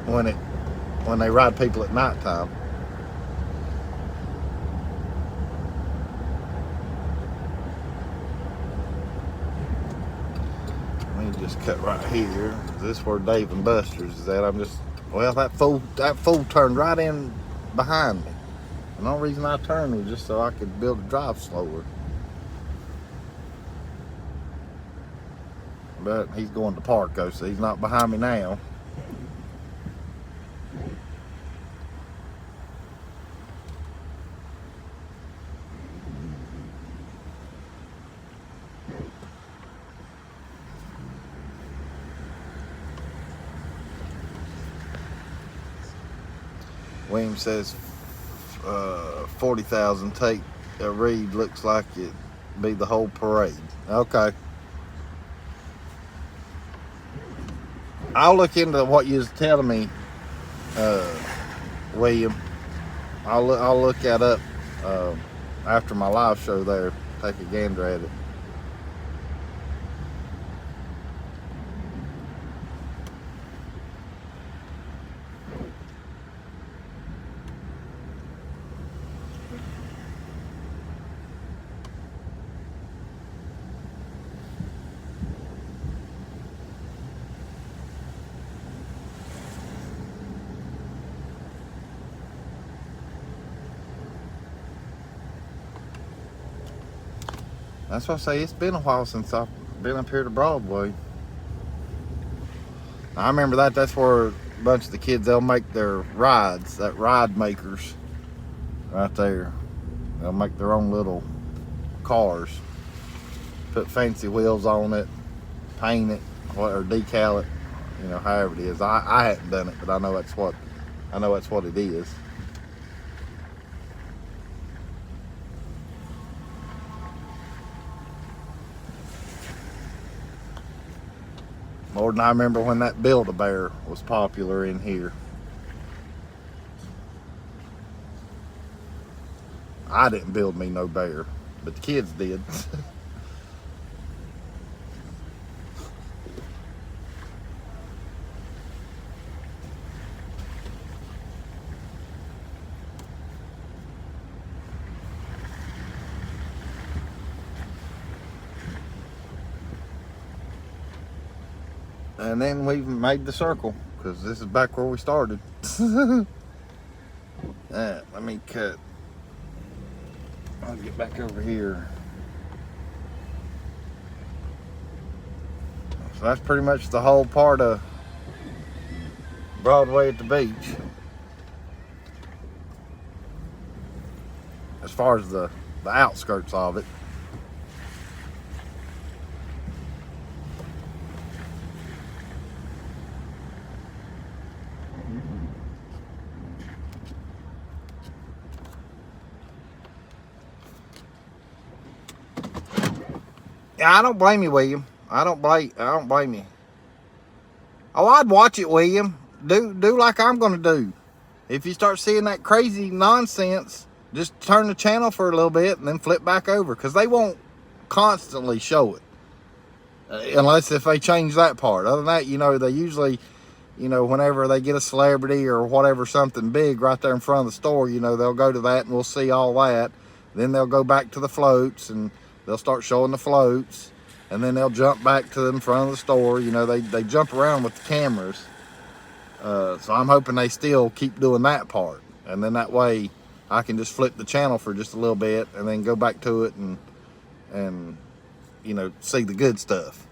when they ride people at nighttime. Let me just cut right here. This is where Dave and Buster's is at. Well, that fool turned right in behind me. And the only reason I turned was just so I could be able to drive slower. But he's going to Parco, so he's not behind me now. William says 40,000 take a read, looks like it be the whole parade. Okay. I'll look into what you was telling me, William. I'll look that up after my live show there. Take a gander at it. That's why I say it's been a while since I've been up here to Broadway. I remember that's where a bunch of the kids, they'll make their rides, that ride makers right there. They'll make their own little cars, put fancy wheels on it, paint it, or decal it, you know, however it is. I hadn't done it, but I know that's what it is. More than I remember when that Build-A-Bear was popular in here. I didn't build me no bear, but the kids did. And then we made the circle, because this is back where we started. Let me cut. I'll get back over here. So that's pretty much the whole part of Broadway at the beach. As far as the outskirts of it. Yeah, I don't blame you, William. I don't blame you. Oh, I'd watch it, William. Do like I'm gonna do. If you start seeing that crazy nonsense, just turn the channel for a little bit and then flip back over, because they won't constantly show it. Unless if they change that part. Other than that, you know, they usually, you know, whenever they get a celebrity or whatever, something big right there in front of the store, you know, they'll go to that and we'll see all that. Then they'll go back to the floats and they'll start showing the floats, and then they'll jump back to in front of the store. You know, they jump around with the cameras. So I'm hoping they still keep doing that part. And then that way I can just flip the channel for just a little bit and then go back to it and you know, see the good stuff.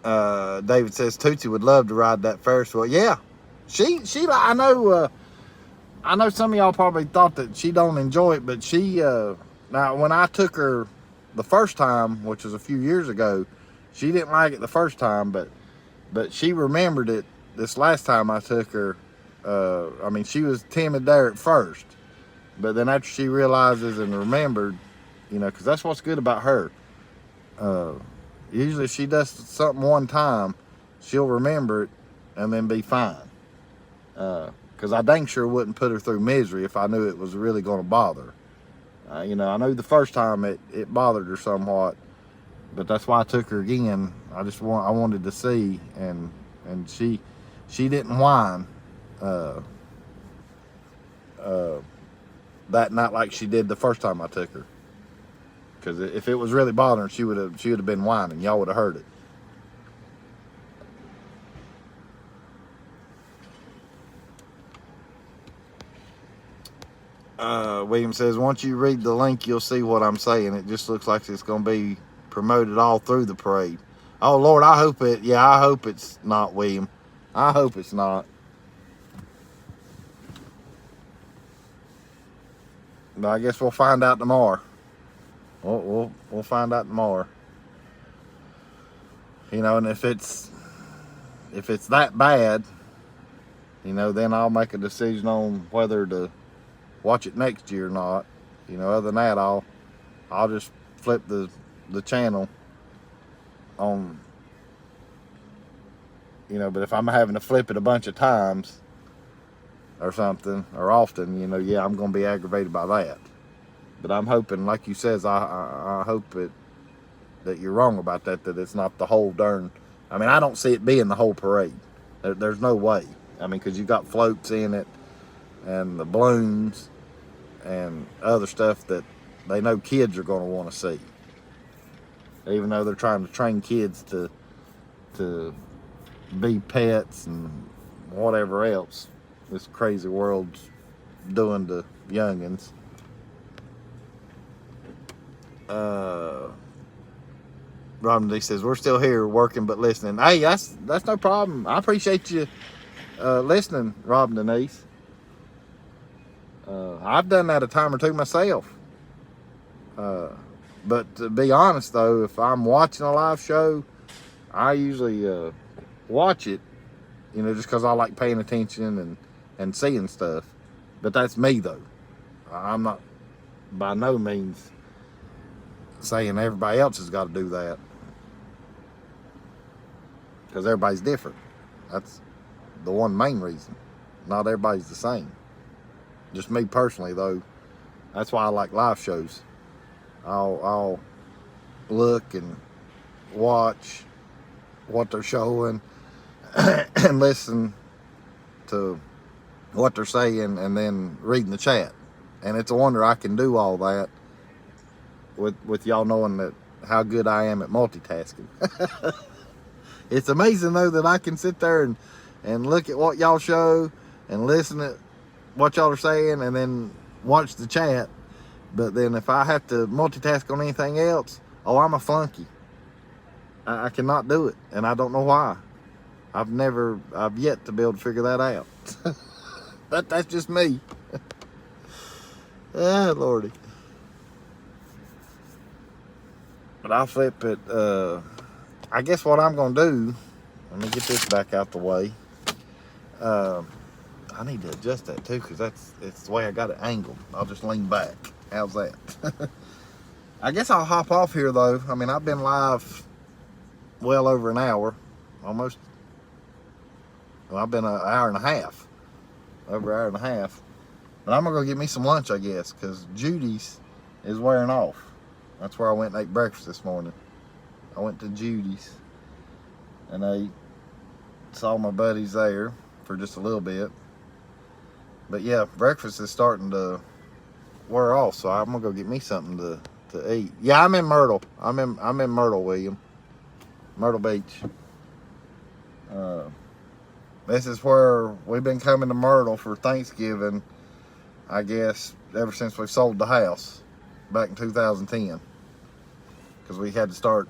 David says Tootsie would love to ride that Ferris wheel. Yeah, she I know some of y'all probably thought that she don't enjoy it, but she, now when I took her the first time, which was a few years ago, she didn't like it the first time, but she remembered it this last time I took her. I mean, she was timid there at first, but then after she realizes and remembered, you know, because that's what's good about her. Usually if she does something one time, she'll remember it and then be fine. Because I dang sure wouldn't put her through misery if I knew it was really going to bother. You know, I knew the first time it bothered her somewhat, but that's why I took her again. I wanted to see, and she didn't whine that night like she did the first time I took her. Because if it was really bothering her, she would have been whining. Y'all would have heard it. William says, once you read the link, you'll see what I'm saying. It just looks like it's going to be promoted all through the parade. Oh, Lord, I hope it's not, William. I hope it's not. But I guess we'll find out tomorrow. We'll find out tomorrow. You know, and if it's that bad, you know, then I'll make a decision on whether to watch it next year or not. You know, other than that, I'll just flip the channel on, you know. But if I'm having to flip it a bunch of times or something, or often, you know, yeah, I'm gonna be aggravated by that. But I'm hoping, like you says, I hope that you're wrong about that it's not the whole darn, I mean, I don't see it being the whole parade. There's no way. I mean, because you've got floats in it and the balloons and other stuff that they know kids are going to want to see. Even though they're trying to train kids to be pets and whatever else this crazy world's doing to youngins. Robin D says, we're still here working but listening. Hey, that's no problem. I appreciate you listening, Robin Denise. I've done that a time or two myself. But to be honest though, if I'm watching a live show, I usually watch it, you know, just because I like paying attention and seeing stuff. But that's me though. I'm not by no means saying everybody else has got to do that, because everybody's different. That's the one main reason. Not everybody's the same. Just me personally though, that's why I like live shows. I'll look and watch what they're showing and listen to what they're saying, and then reading the chat. And it's a wonder I can do all that with y'all knowing that how good I am at multitasking. It's amazing though that I can sit there and look at what y'all show and listen to what y'all are saying and then watch the chat. But then if I have to multitask on anything else, oh, I'm a flunky. I cannot do it, and I don't know why. I've yet to be able to figure that out. But that's just me. Ah, Lordy. But I'll flip it. I guess what I'm going to do, let me get this back out the way. I need to adjust that too, because it's the way I got it angled. I'll just lean back. How's that? I guess I'll hop off here though. I mean, I've been live well over an hour. Almost. Well, I've been an hour and a half. Over an hour and a half. But I'm going to go get me some lunch, I guess, because Judy's is wearing off. That's where I went and ate breakfast this morning. I went to Judy's and I saw my buddies there for just a little bit. But yeah, breakfast is starting to wear off, so I'm gonna go get me something to eat. Yeah, I'm in Myrtle. I'm in Myrtle, William. Myrtle Beach. This is where we've been coming to Myrtle for Thanksgiving, I guess, ever since we sold the house back in 2010. Because we had to start,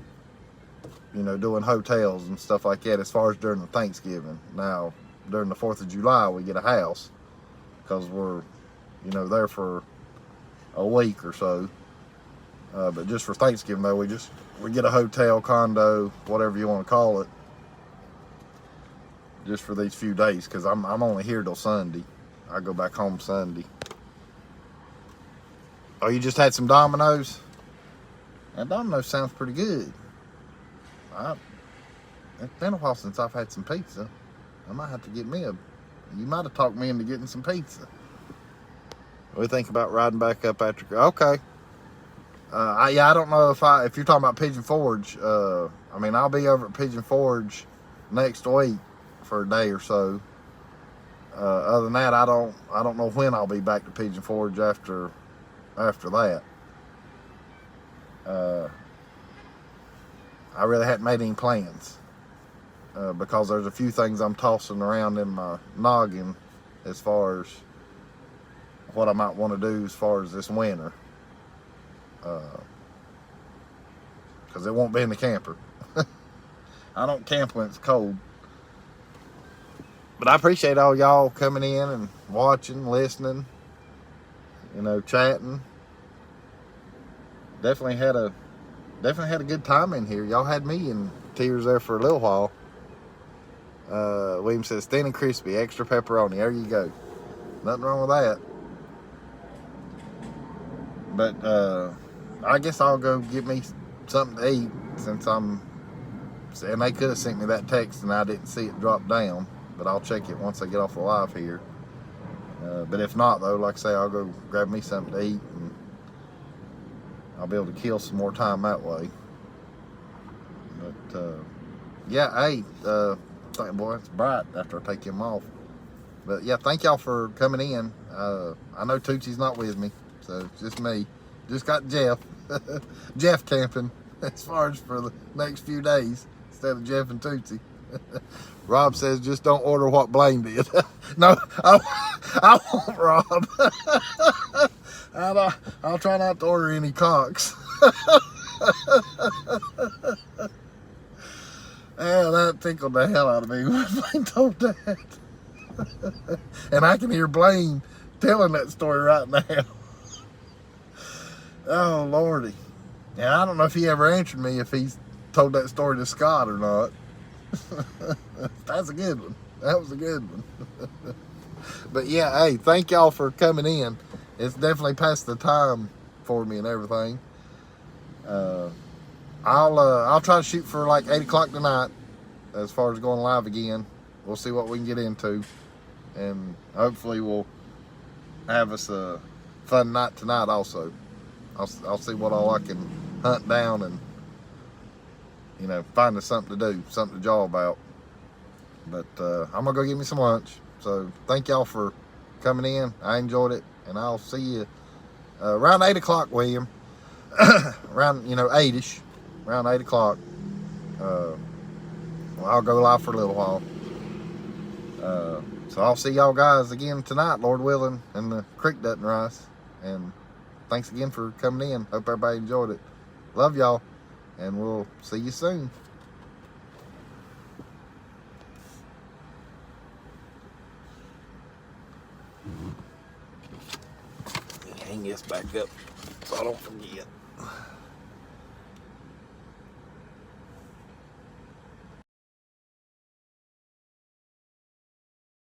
you know, doing hotels and stuff like that as far as during the Thanksgiving. Now, during the 4th of July, we get a house because we're, you know, there for a week or so. But just for Thanksgiving, though, we get a hotel, condo, whatever you want to call it, just for these few days, because I'm only here till Sunday. I go back home Sunday. Oh, you just had some Domino's? That Domino's sounds pretty good. It's been a while since I've had some pizza. I might have to get me you might have talked me into getting some pizza. What do you think about riding back up after? Okay. Yeah, I don't know if you're talking about Pigeon Forge. I mean, I'll be over at Pigeon Forge next week for a day or so. Other than that, I don't know when I'll be back to Pigeon Forge after that. I really hadn't made any plans because there's a few things I'm tossing around in my noggin as far as what I might want to do as far as this winter, because it won't be in the camper. I don't camp when it's cold. But I appreciate all y'all coming in and watching, listening, you know, chatting. Definitely had a good time in here. Y'all had me in tears there for a little while. William says, thin and crispy, extra pepperoni. There you go. Nothing wrong with that. But I guess I'll go get me something to eat, and they could have sent me that text and I didn't see it drop down. But I'll check it once I get off the live here. But if not, though, like I say, I'll go grab me something to eat, and I'll be able to kill some more time that way. But, yeah, hey, boy, it's bright after I take him off. But, yeah, thank y'all for coming in. I know Tootsie's not with me, so it's just me. Just got Jeff. Jeff camping as far as for the next few days instead of Jeff and Tootsie. Rob says, just don't order what Blaine did. No, I won't, Rob. I'll try not to order any cocks. Yeah, that tickled the hell out of me when Blaine told that. And I can hear Blaine telling that story right now. Oh, Lordy. And I don't know if he ever answered me if he's told that story to Scott or not. That's a good one. That was a good one. But yeah, hey, thank y'all for coming in. It's definitely past the time for me and everything. I'll try to shoot for like 8 o'clock tonight as far as going live again. We'll see what we can get into, and hopefully we'll have us a fun night tonight also. I'll see what all I can hunt down and, you know, find us something to do, something to jaw about. But I'm gonna go get me some lunch. So thank y'all for coming in. I enjoyed it, and I'll see you around 8 o'clock, William. Around, you know, 8ish, around 8 o'clock. Well, I'll go live for a little while. So I'll see y'all guys again tonight, Lord willing, and the creek doesn't rise. And thanks again for coming in. Hope everybody enjoyed it. Love y'all, and we'll see you soon. Hang this back up so I don't forget.